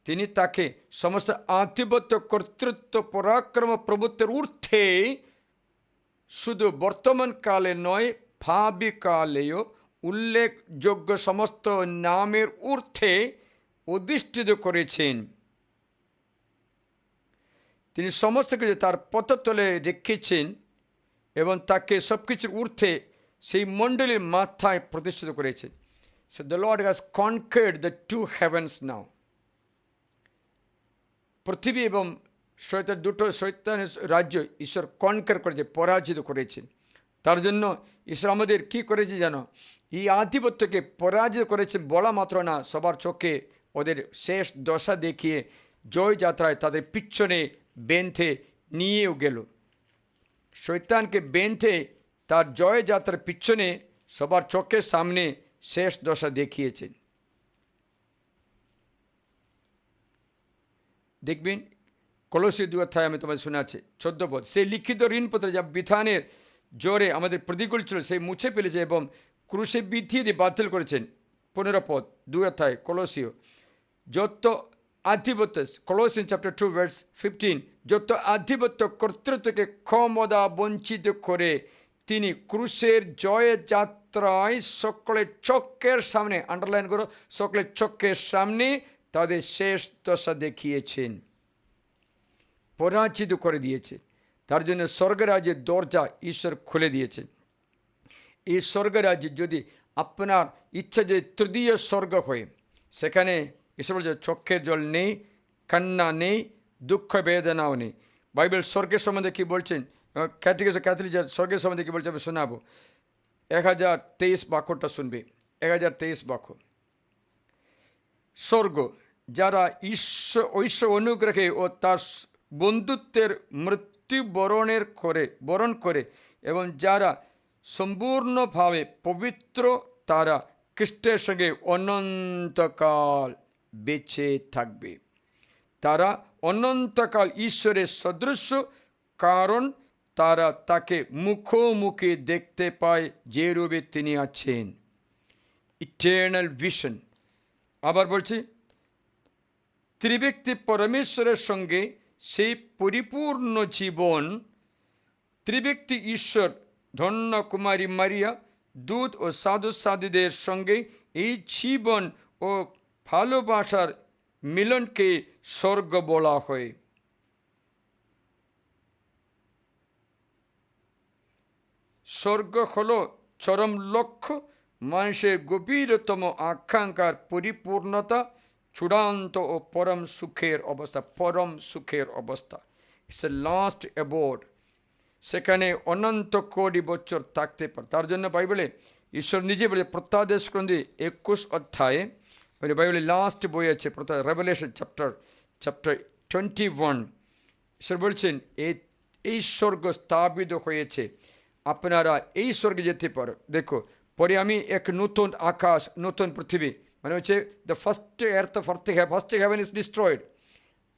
তিনি তাকে সমস্ত আধিপত্য কর্তৃত্ব পরাক্রম প্রভুত্বের ঊর্ধ্বে, শুধু বর্তমান কালে নয় ভাবি কালেও উল্লেখযোগ্য সমস্ত নামের ঊর্ধ্বে অধিষ্ঠিত করেছেন। তিনি সমস্ত কিছু তার পদতলে রেখেছেন এবং তাকে সব কিছুর ঊর্ধ্বে সেই মণ্ডলীর মাথায় প্রতিষ্ঠিত করেছেন। So the Lord has conquered the 2 heavens now. পৃথিবী এবং শয়তানের রাজ্য ঈশ্বর কনকার করেছে, পরাজিত করেছেন। তার জন্য ঈশ্বর আমাদের কি করেছে জানো? এই আধিপত্যকে পরাজিত করেছেন বলা মাত্র না, সবার চোখে ওদের শেষ দশা দেখিয়ে জয় যাত্রায় তাদের পিছনে বেঁধে নিয়েও গেল। শয়তানকে বেঁধে তার জয় যাত্রার পিছনে সবার চোখের সামনে শেষ দশা দেখিয়েছেন। দেখবেন কলোসী 2 অধ্যায় আমি তোমাদের শোনাচ্ছি 14 পদ, সেই লিখিত ঋণপত্র যা বিধানের জোরে আমাদের প্রতিকূল ছিল সেই মুছে ফেলেছে এবং ক্রুশে বিধিয়ে দিয়ে বাতিল করেছেন। 15 পদ 2 অধ্যায় কলোসীয়, যত আধিপত্য, কলোসিয়ান চ্যাপ্টার 2 ভার্স 15, যত আধিপত্য কর্তৃত্বকে ক্ষমতা বঞ্চিত করে তিনি ক্রুশের জয় যাত্রায় সকলের চক্ষের সামনে, আন্ডারলাইন করো, সকলের চক্ষের সামনে তাদের শেষ দশা দেখিয়েছেন, পরাজিত করে দিয়েছে। তার জন্য স্বর্গরাজ্যের দরজা ঈশ্বর খুলে দিয়েছেন। এই স্বর্গরাজ্যে যদি আপনার ইচ্ছা যদি তৃতীয় স্বর্গ হয়ে, সেখানে ঈশ্বর বলছে চক্ষের জল নেই, কান্না নেই, দুঃখ বেদনাও নেই। বাইবেল স্বর্গের সম্বন্ধে কী বলছেন, ক্যাথলিক স্বর্গের সম্বন্ধে কী বলছে আমি শোনাবো। 1023 বাক্যটা শুনবে, 1023 বাক্য। স্বর্গ যারা ঐশ্বর অনুগ্রহে ও তার বন্ধুত্বের বরণ করে এবং যারা সম্পূর্ণভাবে পবিত্র, তারা খ্রিস্টের সঙ্গে অনন্তকাল বেঁচে থাকবে। তারা অনন্তকাল ঈশ্বরের সদৃশ্য, কারণ তারা তাকে মুখোমুখি দেখতে পায় যে রূপে তিনি আছেন। Eternal vision. আবার বলছি, ত্রিব্যক্তি পরমেশ্বরের সঙ্গে সেই পরিপূর্ণ জীবন, ত্রিব্যক্তি ঈশ্বর, ধন্য কুমারী মারিয়া, দূত ও সাধু সাধুদের সঙ্গে এই জীবন ও ভালোবাসার মিলনকে স্বর্গ বলা হয়। স্বর্গ হল চরম লক্ষ্য, মানুষের গভীরতম আকাঙ্ক্ষার পরিপূর্ণতা, চূড়ান্ত ও পরম সুখের অবস্থা। পরম সুখের অবস্থা, ইটস এ লাস্ট অ্যাবোর্ড। সেখানে অনন্ত কোটি বছর থাকতে পারে। তার জন্য বাইবেলে ঈশ্বর নিজে বলে, প্রত্যাদেশ গ্রন্থে 21 অধ্যায়ে, বাইবেলের লাস্ট বই আছে রেভেলেশন চ্যাপ্টার 21, ঈশ্বর বলছেন এই স্বর্গ স্থাপিত হয়েছে, আপনারা এই স্বর্গে যেতে পারো। দেখো, পরে আমি এক নতুন আকাশ, নতুন পৃথিবী, মানে হচ্ছে the first earth, first heaven is destroyed.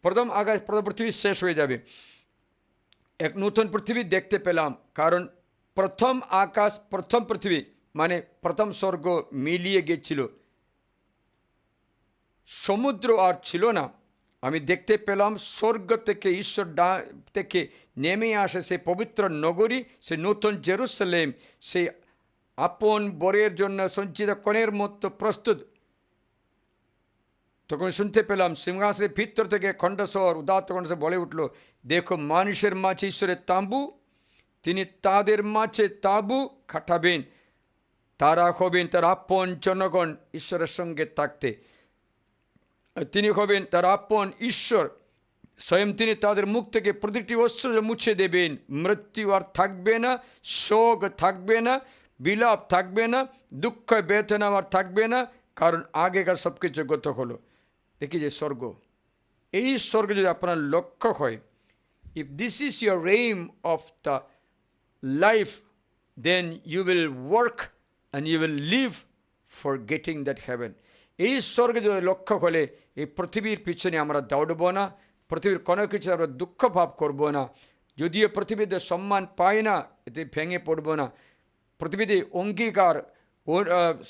প্রথম আকাশ, প্রথম পৃথিবী শেষ হয়ে যাবে। এক নতুন পৃথিবী দেখতে পেলাম, কারণ প্রথম আকাশ, প্রথম পৃথিবী মানে প্রথম স্বর্গ মিলিয়ে গেছিল, সমুদ্র আর ছিল না। আমি দেখতে পেলাম স্বর্গ থেকে ঈশ্বর থেকে নেমে আসে সেই পবিত্র নগরী, সেই নতুন জেরুসালেম, সেই আপন বরের জন্য সঞ্চিত কনের মতো প্রস্তুত। তখন শুনতে পেলাম সিংহাসনের ভিতর থেকে কণ্ঠস্বর, উদাত্ত কণ্ঠস্বর বলে উঠল, দেখো, মানুষের মাঝে ঈশ্বরের তাঁবু, তিনি তাদের মাঝে তাঁবু খাটাবেন, তারা হবেন তার আপন জনগণ ঈশ্বরের সঙ্গে থাকতে। তিনি হবেন তার আপন ঈশ্বর, স্বয়ং তিনি তাদের মুখ থেকে প্রতিটি অশ্রু মুছে দেবেন। মৃত্যু আর থাকবে না, শোক থাকবে না, বিলাপ থাকবে না, দুঃখ বেদনা আর থাকবে না, কারণ আগেকার সব কিছু গত হলো। দেখি যে স্বর্গ, এই স্বর্গ যদি আপনার লক্ষ্য হয়, if this is your aim of the life, then you will work and you will live for getting that heaven. এই স্বর্গে যদি লক্ষ্য হলে এই পৃথিবীর পিছনে আমরা দৌড়ব না, পৃথিবীর কোনো কিছু আমরা দুঃখ ভাব করবো না। যদিও পৃথিবীতে সম্মান পাই না, এতে ভেঙে পড়ব না। পৃথিবীতে অঙ্গীকার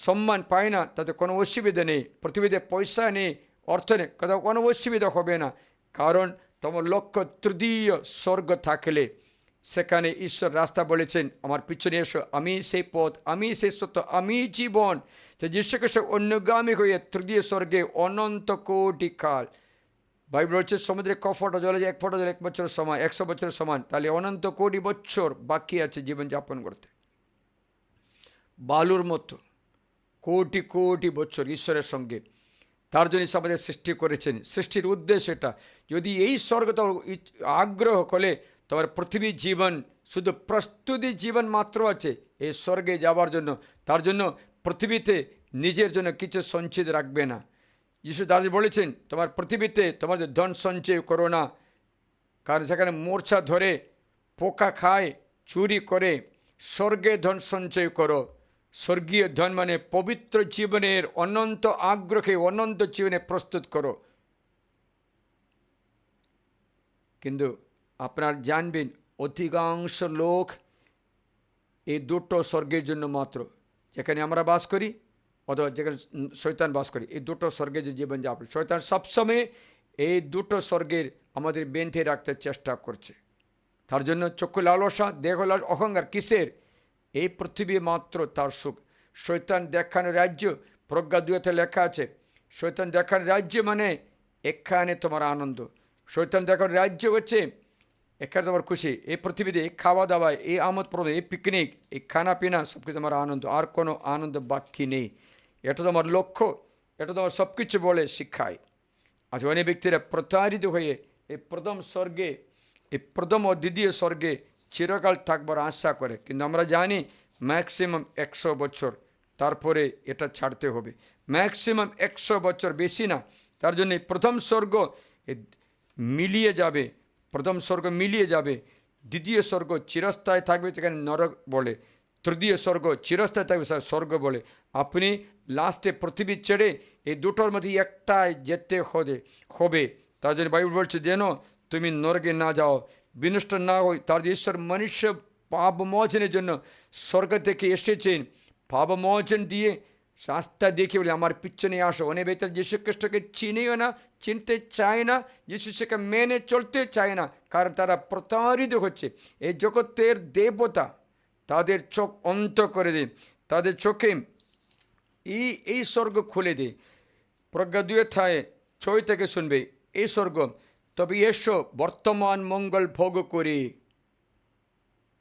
সম্মান পায় না, তাতে কোনো অসুবিধা নেই। পৃথিবীতে পয়সা নেই, অর্থ নেই, কোথাও কোনো অসুবিধা হবে না, কারণ তোমার লক্ষ্য তৃতীয় স্বর্গ থাকলে সেখানে ঈশ্বর রাস্তা বলেছেন, আমার পিছনে এসো, আমি সেই পথ, আমি সেই সত্য, আমি জীবন। যে যীশু খ্রিস্ট অন্যগামী হয়ে তৃতীয় স্বর্গে অনন্ত কোটি কাল, বাইবেল বলছে সমুদ্রে ক ফোঁটা জলে, 1 ফোঁটা জলে 1 বছরের সমান, 100 বছরের সমান। তাহলে অনন্ত কোটি বছর বাকি আছে জীবনযাপন করতে। বালুর মতো কোটি কোটি বছর ঈশ্বরের সঙ্গে। তার জন্য আমাদের সৃষ্টি করেছেন। সৃষ্টির উদ্দেশ্য এটা। যদি এই স্বর্গ তোমার আগ্রহ করলে, তোমার পৃথিবীর জীবন শুধু প্রস্তুতি জীবন মাত্র আছে এই স্বর্গে যাওয়ার জন্য। তার জন্য পৃথিবীতে নিজের জন্য কিছু সঞ্চিত রাখবে না। যিশু দাঁড়িয়ে বলেছেন, তোমার পৃথিবীতে তোমাদের ধন সঞ্চয় করো না, কারণ সেখানে মূর্ছা ধরে, পোকা খায়, চুরি করে। স্বর্গে ধন সঞ্চয় করো। স্বর্গীয় ধন মানে পবিত্র জীবনের অনন্ত আগ্রহে অনন্ত জীবনে প্রস্তুত করো। কিন্তু আপনার জানবেন, অধিকাংশ লোক এই দুটো স্বর্গের জন্য মাত্র, যেখানে আমরা বাস করি অথবা যেখানে শয়তান বাস করি, এই দুটো স্বর্গের যে জীবনযাপন, শয়তান সবসময় এই দুটো স্বর্গের আমাদের বেঁধে রাখতে চেষ্টা করছে। তার জন্য চক্ষু লালসা, দেহ লাল, অহংকার কিসের? এই পৃথিবী মাত্র তার সুখ। শয়তান দেখানো রাজ্য, প্রজ্ঞা 2-তে লেখা আছে, শয়তান দেখানো রাজ্য মানে এখানে তোমার আনন্দ। শয়তান দেখানো রাজ্য হচ্ছে এখানে তোমার খুশি। এই পৃথিবীতে খাওয়া দাওয়া, এই আমোদ প্রমোদ, এই পিকনিক, এই খানা পিনা, সব কিছু তোমার আনন্দ, আর কোনো আনন্দ বাকি নেই। এটা তোমার লক্ষ্য, এটা তোমার সব কিছু বলে শিক্ষায়। আজ অনেক ব্যক্তিরা প্রতারিত হয়ে এই প্রথম স্বর্গে, এই প্রথম ও দ্বিতীয় স্বর্গে চিরকাল থাকবার আশা করে। কিন্তু আমরা জানি ম্যাক্সিমাম 100 বছর, তারপরে এটা ছাড়তে হবে। ম্যাক্সিমাম 100 বছর, বেশি না। তার জন্য প্রথম স্বর্গ মিলিয়ে যাবে, প্রথম স্বর্গ মিলিয়ে যাবে, দ্বিতীয় স্বর্গ চিরস্থায়ী থাকবে, সেখানে নরক বলে, তৃতীয় স্বর্গ চিরস্থায়ী থাকবে, স্বর্গ বলে। আপনি লাস্টে পৃথিবী ছেড়ে এই দুটোর মধ্যে একটাই যেতে হবে। তার জন্য বাইবেল বলছে যেন তুমি নরকে না যাও, বিনষ্ট না হই। তার ঈশ্বর মনুষ্য পাপমোচনের জন্য স্বর্গ থেকে এসেছেন, পাপমোচন দিয়ে রাস্তা দেখে বলে আমার পিছনে আসো। অনেক ব্যক্তি যীশু খ্রিস্টকে চিনেও না, চিনতে চায় না, যীশুকে মেনে চলতে চায় না, কারণ তারা প্রতারিত হচ্ছে। এই জগতের দেবতা তাদের চোখ অন্ত করে দেয়, তাদের চোখে এই স্বর্গ খুলে দেয়। প্রজ্ঞা 2:6 থেকে শুনবে এই স্বর্গ, তবে এসো বর্তমান মঙ্গল ভোগ করে,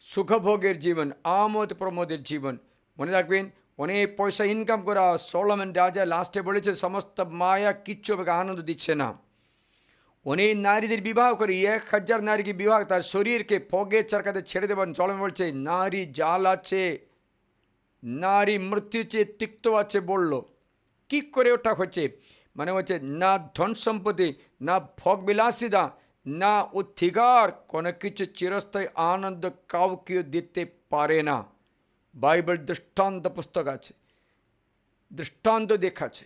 সুখভোগের জীবন, আমোদ প্রমোদের জীবন। মনে রাখবেন, অনেক পয়সা ইনকাম করা, সলোমন রাজা লাস্টে বলেছে সমস্ত মায়া কিচ্ছু আমাকে আনন্দ দিচ্ছে না। অনেক নারীদের বিবাহ করে 1000 নারীকে বিবাহ, তার শরীরকে ফগে চারকাতে ছেড়ে দেবেন। সলোমন বলছে নারী জাল আছে, নারী মৃত্যু চেয়ে তিক্ত আছে বলল। কী করে ওটা হচ্ছে? মানে হচ্ছে না ধন সম্পত্তি, না ভোগ বিলাসিতা, না অধিকার, কোনো কিছু চিরস্থায়ী আনন্দ কাউকে দিতে পারে না। বাইবেল দৃষ্টান্ত পুস্তক আছে, দৃষ্টান্ত দেখাচ্ছে,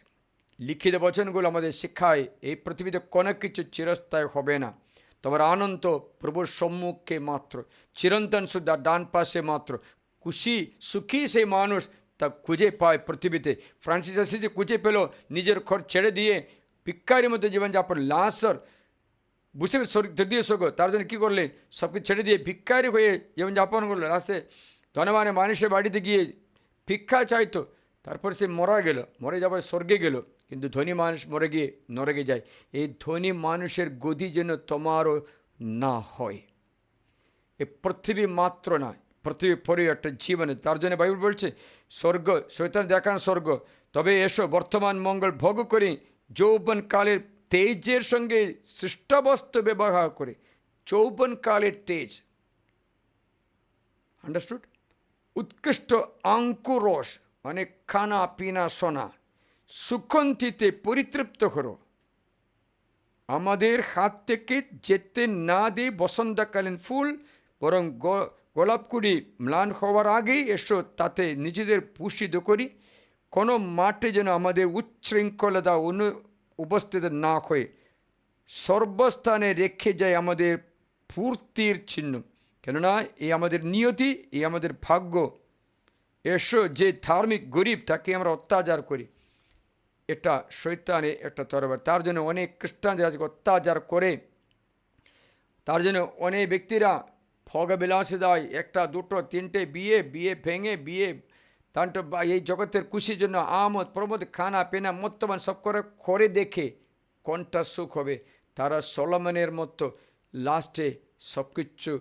লিখিত বচনগুলো আমাদের শিক্ষায় এই পৃথিবীতে কোনো কিছু চিরস্থায়ী হবে না। তোমার আনন্দ প্রভুর সম্মুখে মাত্র, চিরন্তন সুদ্ধা ডান পাশে মাত্র। খুশি সুখী সেই মানুষ তা খুঁজে পায় পৃথিবীতে। ফ্রান্সিস অ্যাসিজি খুঁজে পেল, নিজের ঘর ছেড়ে দিয়ে ভিক্ষারীর মধ্যে জীবনযাপন। লাসর বুঝে তৃতীয় স্বর্গ, তার জন্য কী করলেন? সব কিছু ছেড়ে দিয়ে ভিক্ষারী হয়ে জীবনযাপন করলো। লাস্টে ধনবান মানুষের বাড়িতে গিয়ে ভিক্ষা চাইতো, তারপর সে মারা গেল, মরে যাবার স্বর্গে গেল। কিন্তু ধনী মানুষ মরে গিয়ে নরকে যায়। এই ধনী মানুষের গতি যেন তোমারও না হয়। এ পৃথিবী মাত্র না, পৃথিবীর পরে একটা জীবনে। তার জন্য বাইবেল বলছে স্বর্গ, শয়তান দেখান স্বর্গ, তবে এসো বর্তমান মঙ্গল ভোগ করি, যৌবনকালের তেজের সঙ্গে সৃষ্টাবস্তু ব্যবহার করে। যৌবনকালের তেজ, আন্ডারস্টুড? উৎকৃষ্ট আঙ্কুরস, মানে খানা পিনা সোনা, সুগন্ধিতে পরিতৃপ্ত করো। আমাদের হাত থেকে যেতে না দিয়ে বসন্তকালীন ফুল, বরং গোলাপকুড়ি ম্লান হওয়ার আগেই এসো তাতে নিজেদের পুষিত করি। কোনো মাঠে যেন আমাদের উচ্ছৃঙ্খলতা উপস্থিত না হয়ে সর্বস্থানে রেখে যায় আমাদের ফুর্তির চিহ্ন। কেননা এই আমাদের নিয়তি, এই আমাদের ভাগ্য। এসো যে ধার্মিক গরিব তাকে আমরা অত্যাচার করি, এটা শয়তানের একটা তরবার। তার জন্য অনেক খ্রিস্টানদের আজকে অত্যাচার করে। তার জন্য অনেক ব্যক্তিরা ভোগবিলাসিতায় একটা দুটো তিনটে বিয়ে ভেঙে তার এই জগতের খুশির জন্য আমোদ প্রমোদ খানা পেনা মত্তবান সব করে দেখে কোনটা সুখ হবে। তারা সলোমনের মতো লাস্টে সব কিছু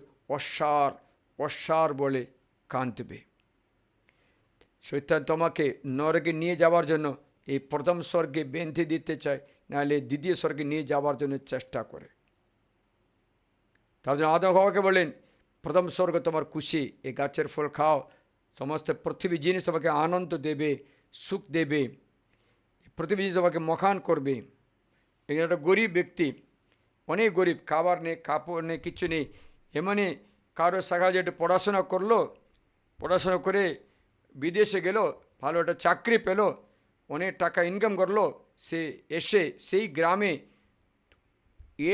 অসার বলে কাঁদবে। শয়তান তোমাকে নরকে নিয়ে যাওয়ার জন্য এই প্রথম স্বর্গে বেঁধে দিতে চায়, নাহলে দ্বিতীয় স্বর্গে নিয়ে যাওয়ার জন্য চেষ্টা করে। তার জন্য আদম হাওয়াকে বলেন প্রথম স্বর্গ তোমার খুশি, এই গাছের ফল খাও, সমস্ত পৃথিবী জিনিস তোমাকে আনন্দ দেবে, সুখ দেবে, পৃথিবী জিনিস তোমাকে মখান করবে। এই একটা গরিব ব্যক্তি, অনেক গরিব, খাবার নেই, কাপড় নেই, কিছু নেই, এমনি কারো সাহায্যে একটু পড়াশোনা করলো, পড়াশোনা করে বিদেশে গেল, ভালো একটা চাকরি পেল, অনেক টাকা ইনকাম করলো। সে এসে সেই গ্রামে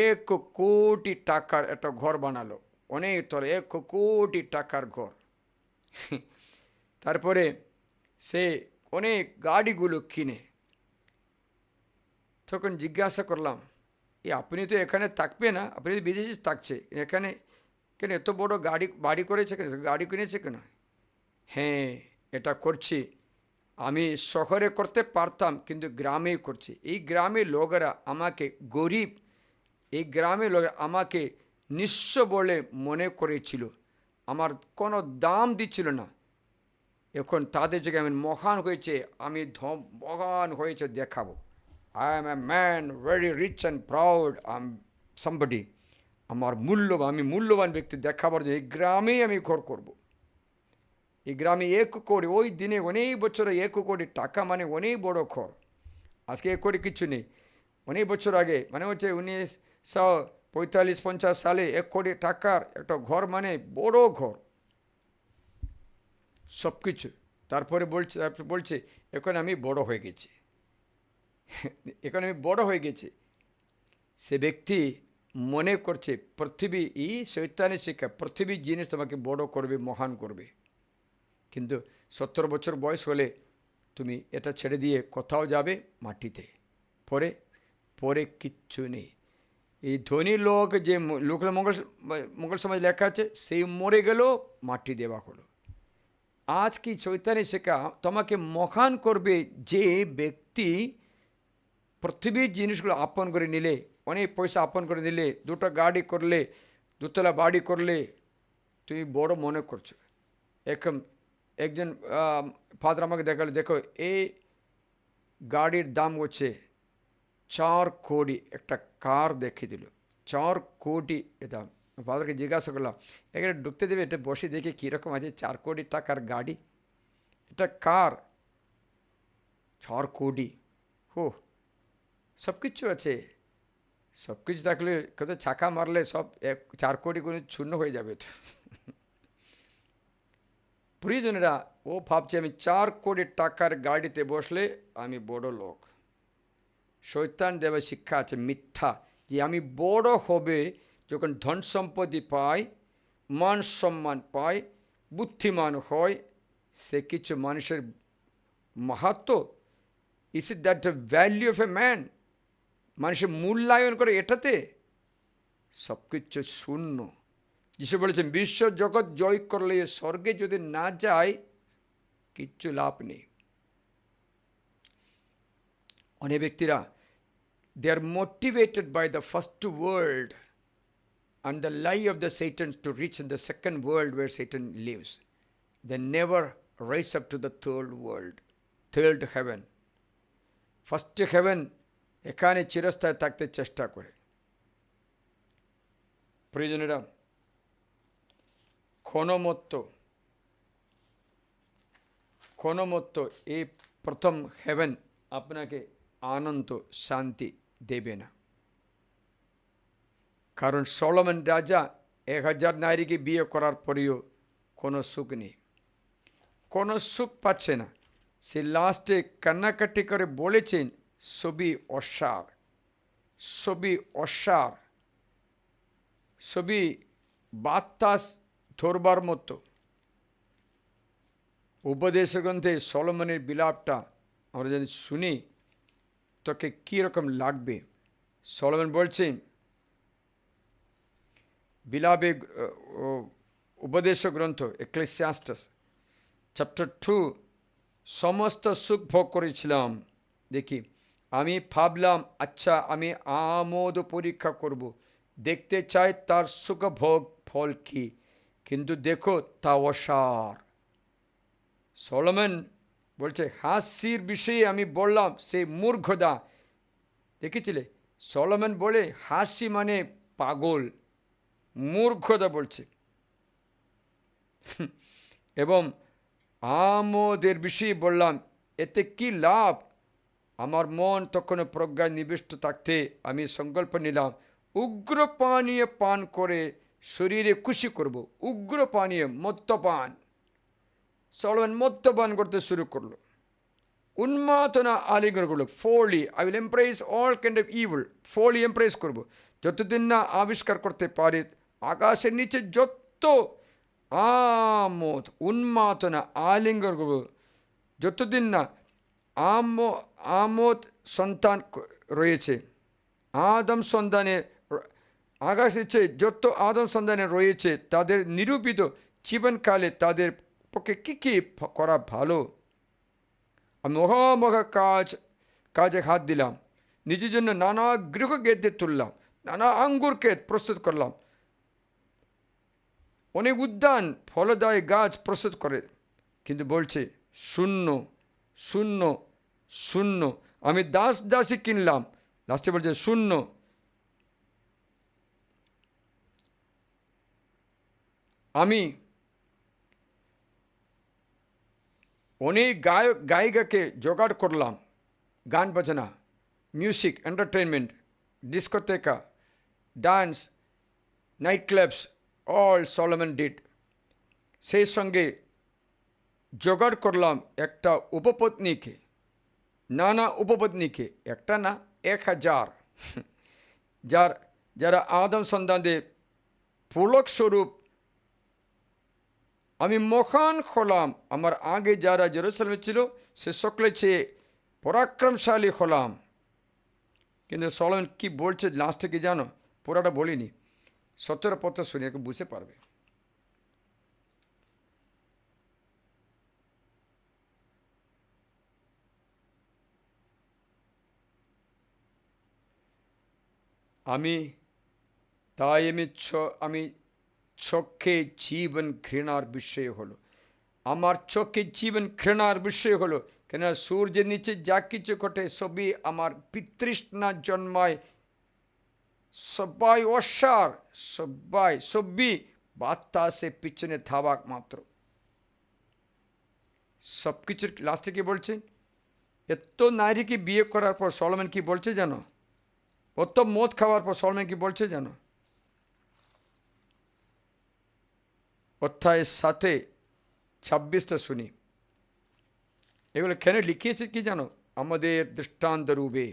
1 কোটি টাকার একটা ঘর বানালো, অনেক তোর 1 কোটি টাকার ঘর। তারপরে সে অনেক গাড়িগুলো কিনে। তখন জিজ্ঞাসা করলাম, আপনি তো এখানে থাকবে না, আপনি তো বিদেশে থাকছে, এখানে কেন এত বড় বাড়ি করেছে, কেন গাড়ি কিনেছে কেন? হ্যাঁ, এটা করছি, আমি শহরে করতে পারতাম কিন্তু গ্রামেই করছি। এই গ্রামের লোকেরা আমাকে গরিব, এই গ্রামের লোকেরা আমাকে নিঃস্ব বলে মনে করেছিল, আমার কোনো দাম দিচ্ছিল না। এখন তাদের জায়গায় আমি মহান হয়েছে, আমি মহান হয়েছে দেখাবো। I am a man very rich and proud, I am somebody. আমার আমি মূল্যবান ব্যক্তি দেখাবার জন্য এই গ্রামেই আমি ঘর করব। এই গ্রামে 1 কোটি, ওই দিনে অনেক বছরে 1 কোটি টাকা মানে অনেক বড় ঘর। আজকে 1 কোটি কিছু নেই। অনেক বছর আগে, মানে হচ্ছে 1945-50 সালে 1 কোটি টাকার একটা ঘর, মানে বড় ঘর, সব কিছু। তারপরে বলছে এখন আমি বড় হয়ে গেছি, এখন আমি বড় হয়ে গেছি। সে ব্যক্তি মনে করছে পৃথিবী, এই শয়তানের শিক্ষা, পৃথিবীর জিনিস তোমাকে বড় করবে, মহান করবে। কিন্তু 70 বছর বয়স হলে তুমি এটা ছেড়ে দিয়ে কোথাও যাবে, মাটিতে। পরে পরে কিচ্ছু নেই। এই ধনী লোক, যে লোকের মঙ্গল সমাজ লেখা আছে, সেই মরে গেল, মাটি দেওয়া হলো। আজ কি চৈতন্য শেখা তোমাকে মহান করবে, যে ব্যক্তি পৃথিবীর জিনিসগুলো আপন করে নিলে, অনেক পয়সা আপন করে নিলে, 2টা গাড়ি করলে, 2তলা বাড়ি করলে, তুমি বড় মনে করছো। একজন ফাদার আমাকে দেখালো, দেখো এই গাড়ির দাম হচ্ছে 4 কোটি, একটা কার দেখিয়ে দিল 4 কোটি দাম। ফাদারকে জিজ্ঞাসা করলাম, এখানে ঢুকতে দেবে, এটা বসে দেখে কীরকম আছে, 4 কোটি টাকার গাড়ি, এটা কার, 4 কোটি। হো, সব কিছু আছে, সব কিছু থাকলে কত ছাকা মারলে সব 4 কোটি করে শূন্য হয়ে যাবে তো। প্রিয়জনেরা, ও ভাবছে আমি 4 কোটি টাকার গাড়িতে বসলে আমি বড় লোক। শয়তান দেবের শিক্ষা আছে মিথ্যা, যে আমি বড় হবে যখন ধন সম্পত্তি পাই, মান সম্মান পাই, বুদ্ধিমান হয়, সে কিছু মানুষের মাহাত্ম, is it that the value of a man, মানুষের মূল্যায়ন করে এটাতে, সব কিছু শূন্য। যিশু বলেছেন, বিশ্ব জগৎ জয় করলে স্বর্গে যদি না যায়, কিচ্ছু লাভ নেই। অনেক ব্যক্তিরা, they are motivated by the first world and the lie of the Satan to reach in the second world where Satan lives. They never rise up to the third world, third heaven. First heaven, এখানে চিরস্থায়ী থাকতে চেষ্টা করে। প্রিয়জনেরা, ক্ষণমত্ত এই প্রথম haven আপনাকে আনন্দ শান্তি দেবে না। কারণ সলোমন রাজা 1000 নারীকে বিয়ে করার পরেও কোনো সুখ নেই, কোনো সুখ পাচ্ছে না। সে লাস্টে কান্নাকাটি করে বলেছেন, সবই অসার, সবই অসার, সবই বাতাস ধরবার মতো। উপদেশ গ্রন্থে সলোমনের বিলাপটা আমরা যদি শুনি, তোকে কীরকম লাগবে। সলোমন বলছেন, বিলাপে উপদেশ গ্রন্থ এক্লেসিয়াস্টাস চ্যাপ্টার 2, সমস্ত সুখ ভোগ করেছিলাম, দেখি আমি ভাবলাম, আচ্ছা আমি আমোদ পরীক্ষা করব, দেখতে চাই তার সুখ ভোগ ফল কি, কিন্তু দেখো তা অসার। সলোমন বলছে, হাসির বিষয়ে আমি বললাম সে মূর্খদা। দেখেছিলে, সলোমন বলে হাসি মানে পাগল, মূর্খতা বলছে। এবং আমোদের বিষয়ে বললাম, এতে কি লাভ। আমার মন তখন প্রজ্ঞায় নিবিষ্ট থাকতে আমি সংকল্প নিলাম, উগ্র পানীয় পান করে শরীরে খুশি করব। উগ্র পানীয়, মদ্যপান। সলোমন মদ্যপান করতে শুরু করলো, উন্মাদনা আলিঙ্গন করলো। Folly, I will embrace all kind of evil. Folly embrace করবো, যতদিন না আবিষ্কার করতে পারে আকাশের নিচে যত আমোদ, উন্মাদনা আলিঙ্গন করবো, যতদিন না আমোদ সন্তান রয়েছে, আদম সন্তানে, আকাশের চেয়ে যত আদম সন্তানে রয়েছে, তাদের নিরূপিত জীবনকালে তাদের পক্ষে কী কী করা ভালো। আমি মহামহা কাজে হাত দিলাম, নিজের জন্য নানা গৃহ গেদে তুললাম, নানা আঙ্গুর ক্ষেত প্রস্তুত করলাম, অনেক উদ্যান ফলদায়ী গাছ প্রস্তুত করে, কিন্তু বলছে শূন্য, শূন্য, শূন্য। আমি দাসী কিনলাম, লাস্টে বলছে শূন্য। আমি অনেক গায়িকাকে জোগাড় করলাম, গান বাজনা, music, entertainment, discotheca, dance, nightclubs, all Solomon did. সেই সঙ্গে জোগাড় করলাম একটা উপপত্নীকে, নানা উপপত্নীকে, একটা না 1000, যারা আদম সন্তানদের পুলক স্বরূপ আমি মহান হলাম, আমার আগে যারা জেরুজালেমে ছিল সে সকলের চেয়ে পরাক্রমশালী হলাম। কিন্তু সলোমন কি বলছে লাস্টে কি জানো? পুরাটা বলিনি, 17 পদ শুনে একটু বুঝতে পারবে। আমি চোখে জীবন ঘৃণার বিষয় হলো, আমার চোখে জীবন ঘৃণার বিষয় হলো, কেন সূর্যের নিচে যা কিছু ঘটে সবই আমার পিতৃষ্ণা জন্মায়, সবাই অসার, সবই বাতাসে পিছনে থাবাক মাত্র। সব কিছুর লাস্টে কি বলছে? এত নারীকে বিয়ে করার পর সলোমন কি বলছে জানো? অত মদ খাওয়ার পর সলোমন কি বলছে জানো? অধ্যায়ের 7:26 শুনি। এগুলো কেন লিখিয়েছে কি জানো? আমাদের দৃষ্টান্ত রূপে।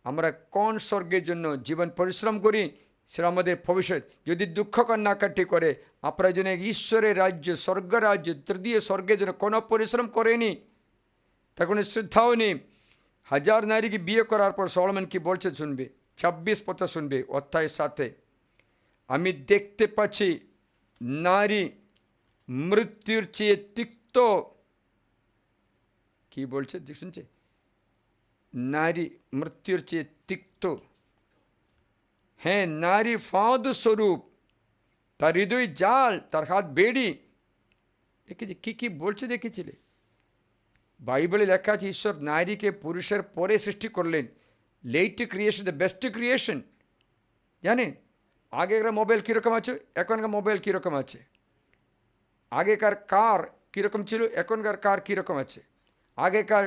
আমরা কোন স্বর্গের জন্য জীবন পরিশ্রম করি সেটা আমাদের ভবিষ্যৎ যদি দুঃখ কান্নাকাটি করে, আপনারা যেন ঈশ্বরের রাজ্য, স্বর্গ রাজ্য, তৃতীয় স্বর্গের জন্য কোনো পরিশ্রম করেনি, তার কোনো শ্রদ্ধাও নেই। 1000 নারীকে বিয়ে করার পর সলোমন কি বলছে শুনবে, 26 পদ শুনবে অধ্যায়ের 7। আমি দেখতে পাচ্ছি নারী মৃত্যুর চেয়ে তিক্ত। কি বলছে শুনছে? নারী মৃত্যুর চেয়ে তিক্ত। হ্যাঁ, নারী ফাঁদ স্বরূপ, তার হৃদয় জাল, তার হাত বেড়ি। দেখেছি কি বলছে দেখেছিলে? বাইবেলে লেখা আছে ঈশ্বর নারীকে পুরুষের পরে সৃষ্টি করলেন। Late creation, the best creation. জানেন আগেকার মোবাইল কীরকম আছে, এখনকার মোবাইল কীরকম আছে? আগেকার কার কীরকম ছিল, এখনকার কার কীরকম আছে? আগেকার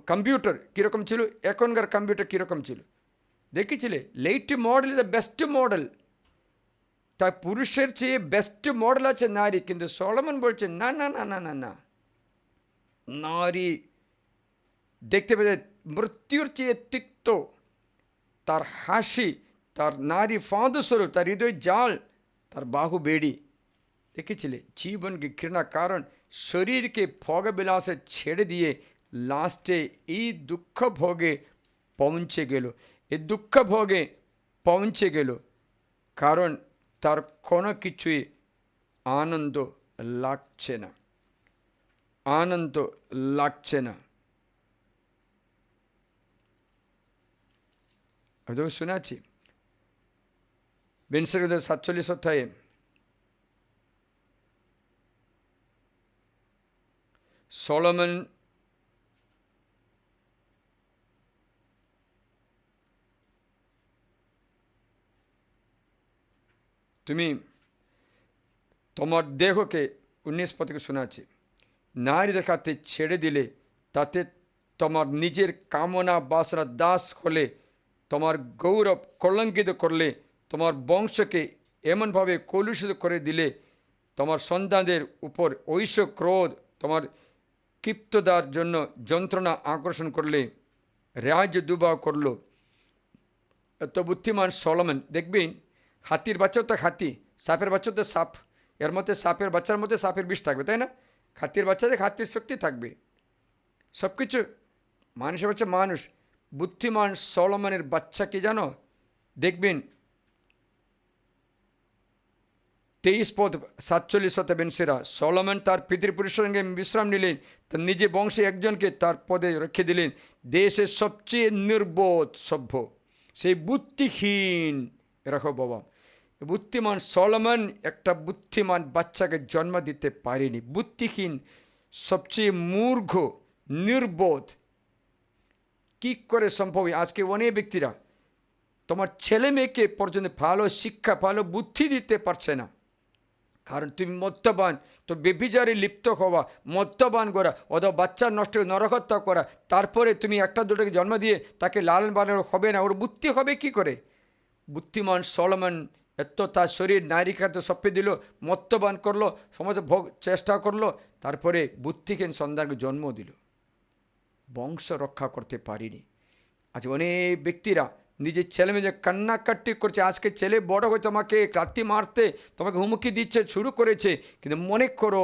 কম্পিউটার কীরকম ছিল, এখনকার কম্পিউটার কীরকম ছিল? দেখেছিলে? Late model is the best model. তাই পুরুষের চেয়ে বেস্ট মডেল আছে নারী। কিন্তু সলোমন বলছে না না না না না না, নারী দেখতে পেতে মৃত্যুর চেয়ে তিক্ত, তার হাসি, তার নারী ফাঁদস্বরূপ, তার হৃদয় জাল, তার বাহু বেড়ি। দেখেছিলে? জীবনকে ঘৃণা, কারণ শরীরকে ভোগ বিলাসে ছেড়ে দিয়ে লাস্টে এই দুঃখ ভোগে পৌঁছে গেল। এই দুঃখ ভোগে পৌঁছে গেল কারণ তার কোনো কিছুই আনন্দ লাগছে না, আনন্দ লাগছে না। আমি তো শুনেছি বিনসের 47 অধ্যায়ে সলোমন তুমি তোমার দেহকে 19 পদ থেকে শোনাচ্ছি, নারীদের কাছে ছেড়ে দিলে তাতে তোমার নিজের কামনা বাসনা দাস হলে, তোমার গৌরব কলঙ্কিত করলে, তোমার বংশকে এমনভাবে কলুষিত করে দিলে, তোমার সন্তানদের উপর ঐশ ক্রোধ, তোমার ক্ষিপ্ততার জন্য যন্ত্রণা আকর্ষণ করলে, রাজ্য দুর্বাহ করলো। এত বুদ্ধিমান সলোমন। দেখবেন হাতির বাচ্চা তো হাতি, সাপের বাচ্চা তো সাপ, এর মধ্যে সাপের বাচ্চার মধ্যে সাপের বিষ থাকবে, তাই না? হাতির বাচ্চাদের হাতির শক্তি থাকবে, সব কিছু। মানুষের বাচ্চা মানুষ। বুদ্ধিমান সলোমনের বাচ্চা কি জানো? দেখবেন 23 পদ 47 বেনসেরা, সলোমন তার পিতৃপুরুষের সঙ্গে বিশ্রাম নিলেন, তার নিজে বংশে একজনকে তার পদে রেখে দিলেন। দেশের সবচেয়ে নির্বোধ সভ্য, সেই বুদ্ধিহীন বাবা। বুদ্ধিমান সলোমন একটা বুদ্ধিমান বাচ্চাকে জন্ম দিতে পারেনি। বুদ্ধিহীন, সবচেয়ে মূর্খ, নির্বোধ। কী করে সম্ভব? আজকে অনেক ব্যক্তিরা তোমার ছেলে মেয়েকে পর্যন্ত ভালো শিক্ষা, ভালো বুদ্ধি দিতে পারছে না। কারণ তুমি মদ্যপান, তো বেবিচারে লিপ্ত হওয়া, মদ্যপান করা, অথবা বাচ্চা নষ্ট নরহত্যা করা, তারপরে তুমি একটা দুটোকে জন্ম দিয়ে তাকে লালন পালন হবে না, ওর বুদ্ধি হবে কি করে? বুদ্ধিমান সলোমন এত তার শরীর নারীকাতে সপ্পে দিল, মদ্যপান করলো, সমস্ত ভোগ চেষ্টা করলো, তারপরে বুদ্ধিহীন সন্তানকে জন্ম দিল, বংশ রক্ষা করতে পারিনি। আজ অনেক ব্যক্তিরা নিজের ছেলে মেয়ে কান্নাকাটি করছে, আজকে ছেলে বড় হয়ে তোমাকে লাথি মারতে, তোমাকে হুমকি দিচ্ছে, শুরু করেছে, কিন্তু মনে করো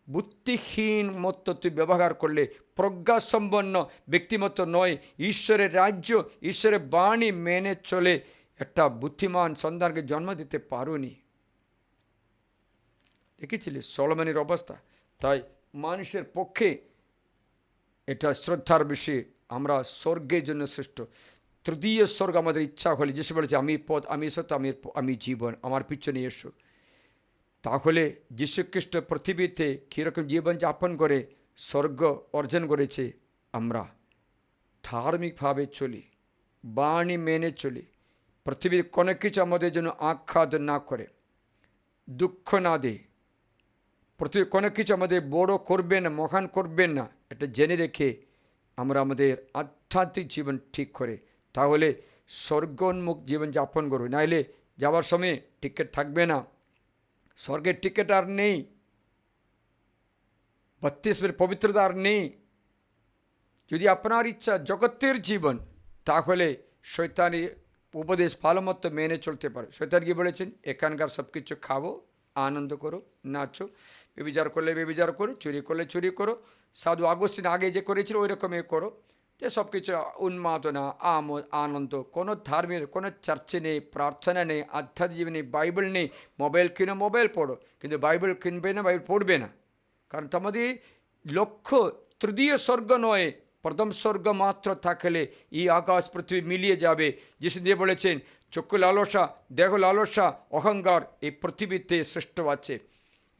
বুদ্ধিহীন মতো তুই ব্যবহার করলে, প্রজ্ঞাসম্পন্ন ব্যক্তিমতো নয়, ঈশ্বরের রাজ্য, ঈশ্বরের বাণী মেনে চলে একটা বুদ্ধিমান সন্তানকে জন্ম দিতে পারোনি। দেখেছিলি সলোমনের অবস্থা? তাই মানুষের পক্ষে এটা শ্রদ্ধার বিষয়ে, আমরা স্বর্গের জন্য সৃষ্ট, তৃতীয় স্বর্গ আমাদের ইচ্ছা হলে, যিশু বলেছে আমি পথ, আমি সত্য, আমি জীবন, আমার পিছনে এসো। তাহলে যীশুখ্রিস্ট পৃথিবীতে কীরকম জীবন যাপন করে স্বর্গ অর্জন করেছে, আমরা ধার্মিকভাবে চলি, বাণী মেনে চলি, পৃথিবীর কোনো কিছু আমাদের জন্য আঘাত না করে, দুঃখ না দেয়, পৃথিবীর কোনো কিছু আমাদের বড় করবে না, মহান করবেন না, এটা জেনে রেখে আমরা আমাদের আধ্যাত্মিক জীবন ঠিক করে তাহলে স্বর্গোন্মুখ জীবন যাপন করব। নাইলে যাওয়ার সময় টিকিট থাকবে না, স্বর্গের টিকিট আর নেই, 32 পবিত্রতা আর নেই। যদি আপনার ইচ্ছা জগতের জীবন, তাহলে শয়তানি উপদেশ ভালো মতো মেনে চলতে পারে। শয়তান কি বলেছেন? এখানকার সব কিছু খাবো, আনন্দ করো, নাচো, বেবিচার করলে বেবিচার করো, চুরি করলে চুরি করো, সাধু আগস্টিন আগে যে করেছিল ওই রকমই করো, যে সব কিছু উন্মাদনা, আনন্দ, কোনো ধার্মিক, কোনো চার্চে নেই, প্রার্থনা নেই, আধ্যাত্মিক জীবন নেই, বাইবেল নেই। মোবাইল কিনে মোবাইল পড়ো, কিন্তু বাইবেল কিনবে না, বাইবেল পড়বে না। কারণ তোমাদের লক্ষ্য তৃতীয় স্বর্গ নয়, প্রথম স্বর্গ মাত্র থাকলে এই আকাশ পৃথিবী মিলিয়ে যাবে। যিশু দিয়ে বলেছেন চক্ষু লালসা, দেহ লালসা, অহংকার এই পৃথিবীতে সৃষ্ট আছে।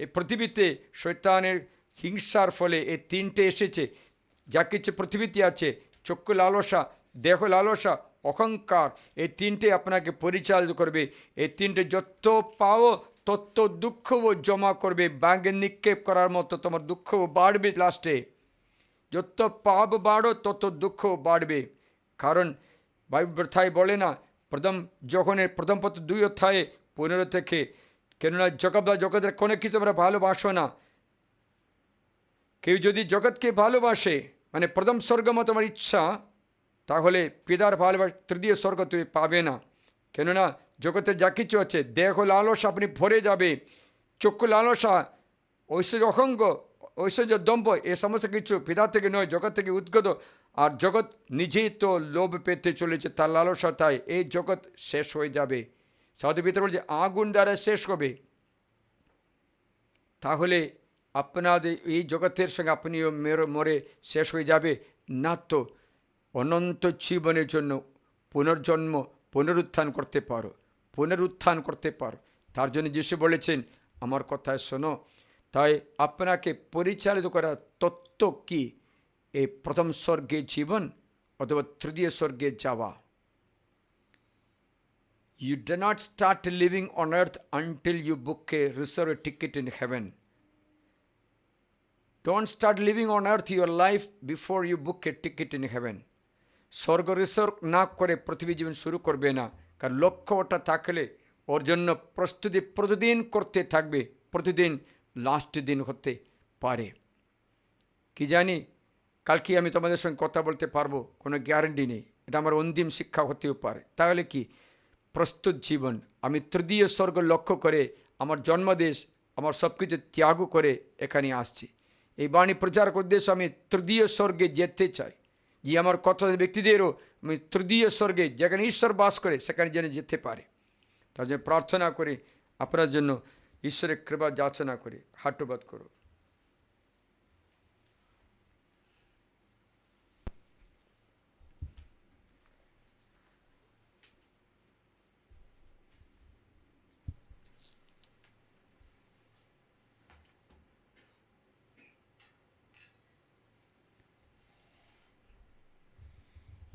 এই পৃথিবীতে শয়তানের হিংসার ফলে এই তিনটে এসেছে। যা কিছু পৃথিবীতে আছে, চক্ষু লালসা, দেহ লালসা, অহংকার, এই তিনটে আপনাকে পরিচালিত করবে। এই তিনটে যত পাও তত দুঃখও জমা করবে, ব্যাঙ্গে নিক্ষেপ করার মতো তোমার দুঃখও বাড়বে। লাস্টে যত পাপ বাড়ো তত দুঃখ বাড়বে। কারণ বাইবেল বলে না, প্রথম পত্র 2 অধ্যায়ে 15 থেকে, কেননা জগতের কোনো কিছু তোমরা ভালোবাসো না। কেউ যদি জগৎকে ভালোবাসে, মানে প্রথম স্বর্গ মতো তোমার ইচ্ছা, তাহলে পিতার ভালোবাসা তৃতীয় স্বর্গ তুমি পাবে না। কেননা জগতে যা কিছু আছে, দেহ লালসা আপনি ভরে যাবে, চক্ষু লালসা, ঐশ্বর্য, অহঙ্গ, ঐশ্বর্য, দম্ভ, এ সমস্ত কিছু পিতা থেকে নয়, জগৎ থেকে উদ্গত। আর জগৎ নিজেই তো লোভ পেতে চলেছে, তার লালসাতায় এই জগৎ শেষ হয়ে যাবে। সাধু পিতা বলছে আগুন দ্বারা শেষ হবে। তাহলে আপনাদের এই জগতের সঙ্গে আপনিও মরে শেষ হয়ে যাবে না, তো অনন্ত জীবনের জন্য পুনর্জন্ম, পুনরুত্থান করতে পারো। তার জন্য যিশু বলেছেন আমার কথায় শোনো। তাই আপনাকে পরিচালিত করার তত্ত্ব কি? এই প্রথম স্বর্গে জীবন অথবা তৃতীয় স্বর্গে যাওয়া। You do not start living on earth until you book a reserved ticket in heaven. Don't start living on earth your life before you book a ticket in heaven. স্বর্গ রিসার্ভ না করে পৃথিবী জীবন শুরু করবে না। কারণ লক্ষ্য ওটা থাকলে ওর জন্য প্রস্তুতি প্রতিদিন করতে থাকবে, প্রতিদিন লাস্ট দিন হতে পারে। কি জানি কালকে আমি তোমাদের সঙ্গে কথা বলতে পারবো, কোনো গ্যারান্টি নেই, এটা আমার অন্তিম শিক্ষা হতেও পারে। তাহলে কি প্রস্তুত জীবন, আমি তৃতীয় স্বর্গ লক্ষ্য করে আমার জন্মদেশ, আমার সব কিছু ত্যাগ করে এখানে আসছি। এই বাণী প্রচার উদ্দেশ্য আমি তৃতীয় স্বর্গে যেতে চাই, যে আমার কথা ব্যক্তিদেরও আমি তৃতীয় স্বর্গে যেখানে ঈশ্বর বাস করে সেখানে যেন যেতে পারে। তার জন্য প্রার্থনা করি, আপনার জন্য ঈশ্বরের কৃপা যাচনা করি। হাঁটুপাত করো।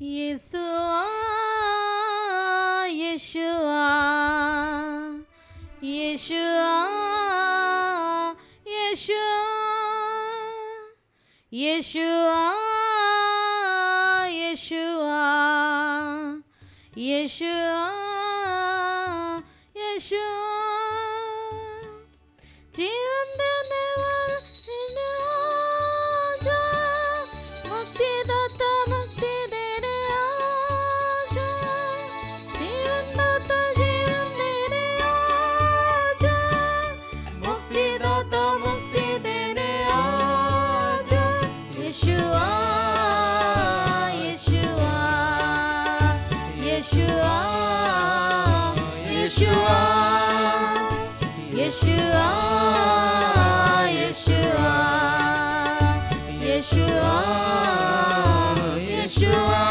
Yeshua, Yeshua, Yeshua, Yeshua, Yeshua, Yeshua, Yeshua. जीवन देने वाला आजा, मुक्तिदाता मुक्ति देने आजा, जीवन दाता जीवन देने आजा, मुक्तिदाता मुक्ति देने आजा। यशुआ, यशुआ, यशुआ, यशुआ, Yeshua, Yeshua, Yeshua, Yeshua.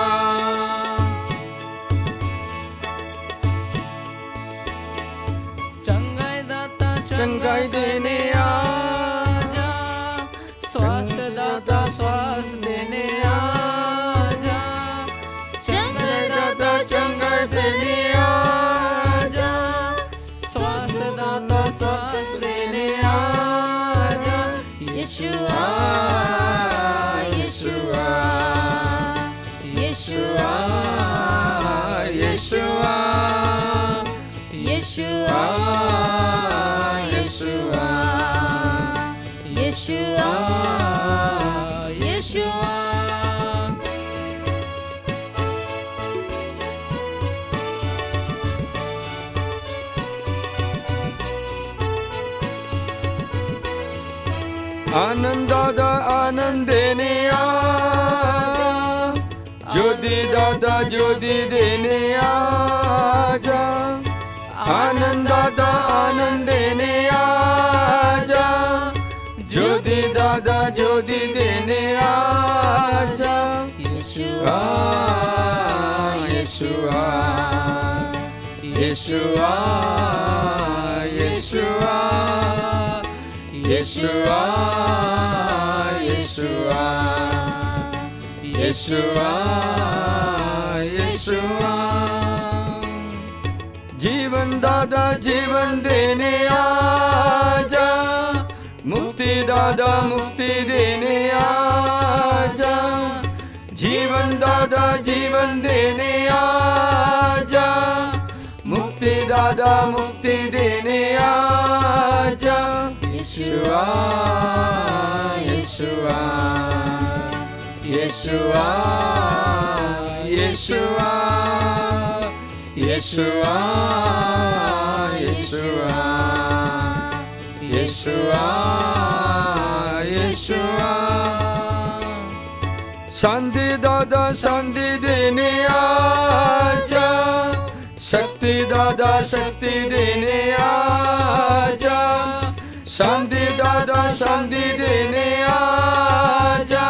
चंगाई दाता चंगाई देने आजा, स्वास्थ्य दाता स्वास्थ्य देने आजा, चंगाई दाता चंगाई देने आजा, स्वास्थ्य दाता स्वास्थ्य देने आजा। Yeshua, Yeshua, Yeshua, Yeshua, Yeshua, Yeshua, Yeshua, Yeshua. आनंद दादा आनंद देने आजा, ज्योति दादा ज्योति देने आजा, आनंद दादा आनंद देने आजा, ज्योति दादा ज्योति देने आजा। Yeshua, यीशुआ यीशुआ यीशुआ यीशुआ यीशुआ यीशुआ यीशुआ जीवन दादा जीवन देने आजा, मुक्ति दादा मुक्ति देने आजा, जीवन दादा जीवन देने आजा, मुक्ति दादा मुक्ति देने आजा। यीशुआ यीशुआ यीशुआ यीशुआ यीशुआ यीशुआ यीशुआ यीशुआ शांति दादा शांति देने आजा, शक्ति दादा शक्ति देने आजा, शांति दादा शांति देने आजा,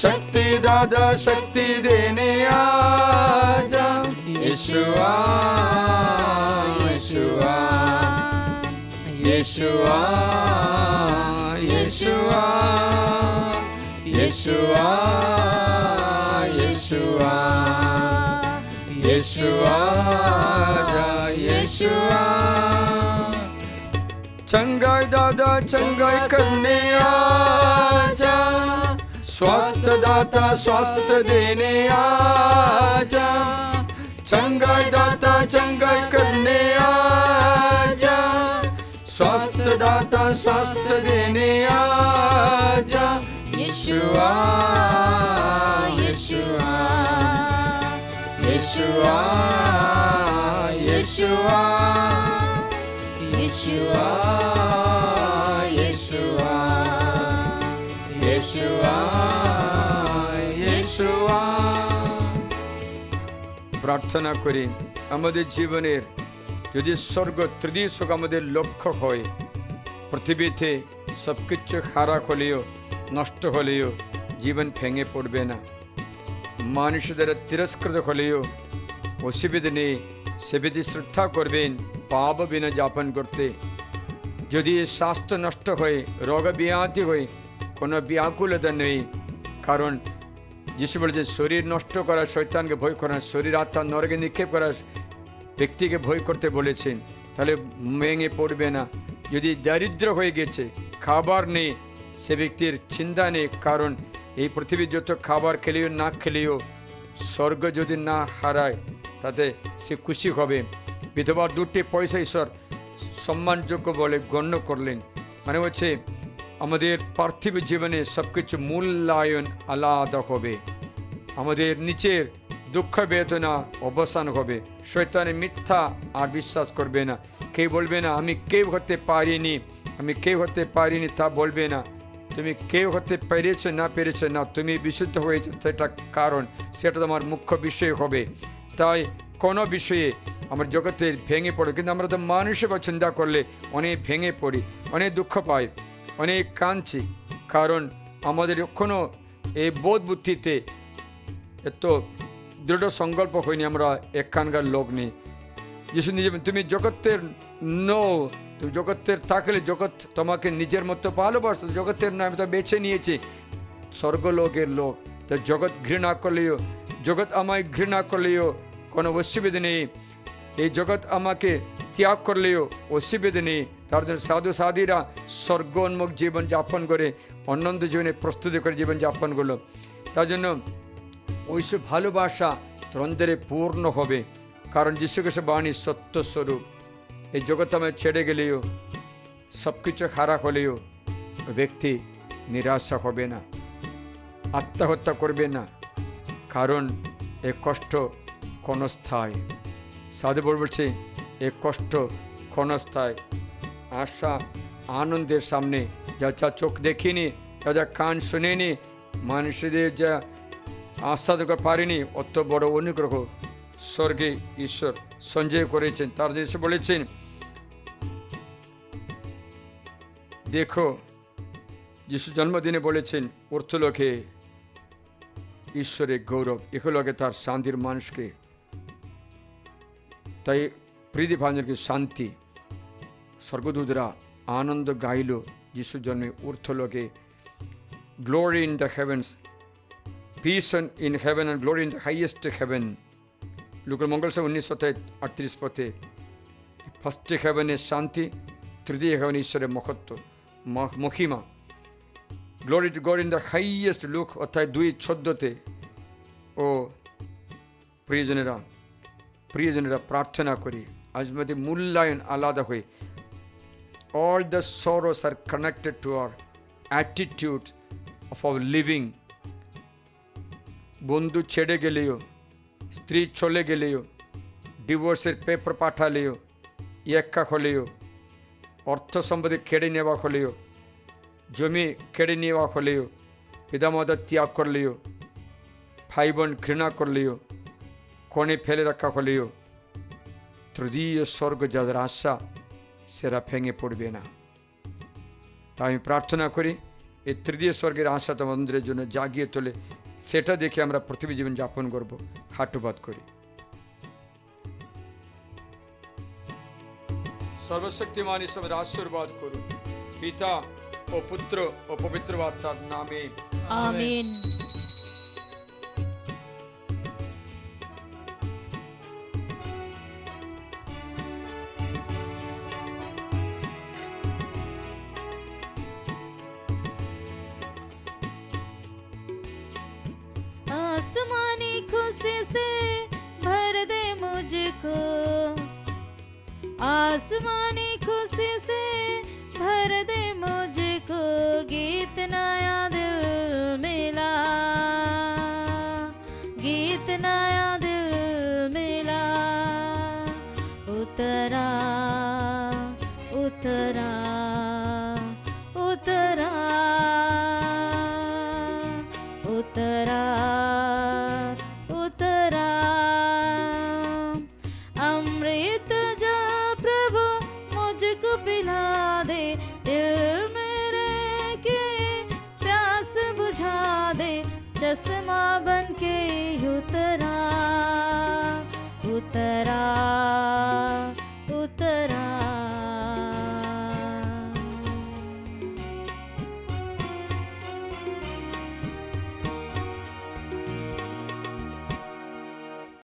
शक्ति दादा शक्ति देने आजा। यीशुआ यीशुआ यीशुआ यीशुआ यीशुआ यीशुआ यीशुआ यीशुआ चंगाई दादा चंगाई करने आजा, स्वास्थ्य दाता स्वास्थ्य देने आजा, चंगाई दाता चंगाई करने आजा, स्वास्थ्य दाता स्वास्थ्य देने आजा। यीशुआ यीशुआ यीशुआ यीशुआ यीशुआ यीशुआ यीशुआ यीशुआ प्रार्थना करी আমাদের জীবনের যদি স্বর্গ তৃতীয় সুখ আমাদের লক্ষ্য হয়, পৃথিবীতে সব কিছু খারাপ হলেও নষ্ট হলেও জীবন ভেঙে পড়বে না, মানুষের দ্বারা তিরস্কৃত হলেও অসুবিধা নেই, সেবিধি শ্রদ্ধা করবেন পাপ বিনা যাপন করতে। যদি স্বাস্থ্য নষ্ট হয় রোগ ব্যাধি হয় কোনো ব্যাকুলতা নেই, কারণ যিশু বলেছেন শরীর নষ্ট করা শয়তানকে ভয় করা, শরীর আত্মা নরকে নিক্ষেপ করা ব্যক্তিকে ভয় করতে বলেছেন, তাহলে ভেঙে পড়বে না। যদি দারিদ্র হয়ে গেছে খাবার নেই সে ব্যক্তির চিন্তা নেই, কারণ এই পৃথিবীর যত খাবার খেলেও না খেলেও স্বর্গ যদি না হারায় তাতে সে খুশি হবে। বিধবার 2টি পয়সা ঈশ্বর সম্মানযোগ্য বলে গণ্য করলেন। মানে হচ্ছে আমাদের পার্থিব জীবনে সব কিছু মূল্যায়ন আলাদা হবে, আমাদের নিচের দুঃখ বেদনা অবসান হবে। শয়তানে মিথ্যা আর বিশ্বাস করবে না। কেউ বলবে না আমি কেউ হতে পারিনি, আমি কেউ হতে পারিনি, তা বলবে না। তুমি কেউ হতে পেরেছো না পেরেছো না, তুমি বিশুদ্ধ হয়েছে সেটা কারণ, সেটা তোমার মুখ্য বিষয় হবে। তাই কোনো বিষয়ে আমার জগতে ভেঙে পড়ে, কিন্তু আমরা তো মানুষের চিন্তা করলে অনেক ভেঙে পড়ি, অনেক দুঃখ পাই, অনেক কাঁদছি, কারণ আমাদের এখনও এই বোধ বুদ্ধিতে এত দৃঢ় সংকল্প হয়নি, আমরা এখানকার লোক নেই। যিশু নিজে তুমি জগতের নও, তুমি জগতের থাকলে জগৎ তোমাকে নিজের মতো ভালোবাসত, জগতের নয়, আমি তো বেছে নিয়েছি স্বর্গলোকের লোক। তো জগৎ ঘৃণা করলেও, জগৎ আমায় ঘৃণা করলেও কোনো অসুবিধা নেই, এই জগৎ আমাকে ত্যাগ করলেও অসুবিধা নেই। তার জন্য সাধু সাধীরা স্বর্গোন্মুখ জীবন যাপন করে অনন্ত জীবনে প্রস্তুতি করে জীবন যাপন করলো। তার জন্য ওইসব ভালোবাসা তন্দ্রে পূর্ণ হবে, কারণ যীশু খ্রিস্টের বাণী সত্যস্বরূপ। এই জগৎ আমায় ছেড়ে গেলেও, সব কিছু খারাপ হলেও ব্যক্তি নিরাশা হবে না, আত্মহত্যা করবে না, কারণ এ কষ্ট ক্ষণস্থায়ী। সাধু বলছে এ কষ্ট ক্ষণস্থায়ী। আশা আনন্দের সামনে যা যা চোখ দেখিনি, যা যা কান শুনেনি, মানুষদের যা আস্বাদ করতে পারেনি, অত বড় অনুগ্রহ স্বর্গে ঈশ্বর সঞ্চয় করেছেন। তার এসে বলেছেন দেখো, যিশু জন্মদিনে বলেছেন অর্থলোকে ঈশ্বরের গৌরব, ইহলোকে তার শান্তির মানুষকে। তাই প্রীতি ভাজনকে শান্তি, স্বর্গদূতরা আনন্দ গাইল যিশু জন্মে ঊর্ধ্বলোকে। Glory in the heavens, peace in heaven and glory in the highest heaven. লুকের মঙ্গল 19:38 পথে ফার্স্ট হেভেনের শান্তি, তৃতীয় হেভেন ঈশ্বরের মহত্ব মহিমা। Glory to God in the highest, Luke অর্থাৎ 2:14। ও প্রিয়জনেরা প্রার্থনা করি আজ মধ্যে মূল্যায়ন আলাদা হয়ে, all the sorrows are connected to our attitude of our living. বন্ধু ছেড়ে গেলেও, স্ত্রী চলে গেলেও, ডিভোর্সের পেপার পাঠালেও, একা হলেও, অর্থ সম্পত্তি কেড়ে নেওয়া হলেও, জমি কেড়ে নেওয়া হলেও, পিতামাতা ত্যাগ করলেও, ভাই বোন ঘৃণা করলেও, কোণে ফেলে রাখা হলেও, তৃতীয় স্বর্গ যাদের আশা সেরা ভেঙে পড়বে না। তাই আমি প্রার্থনা করি এই তৃতীয় স্বর্গের আশা তোমাদের জন্য জাগিয়ে তোলে, সেটা দেখে আমরা পৃথিবী জীবন যাপন করব। হাঁটুপাত করি। সর্বশক্তিমান ঈশ্বরের আশীর্বাদ করুন, পিতা ও পুত্র ও পবিত্র আত্মার নামে আমিন। आसमानी खुशी से भर दे मुझको, आसमानी खुशी से भर दे मुझको, गीत नया दिल मिला, गीत नया दिल मिला। उतरा उतरा उतरा उतरा उतरा, अमृत जा प्रभु मुझको पिला दे, दिल मेरे की प्यास बुझा दे, चश्मा बन के उतरा उतरा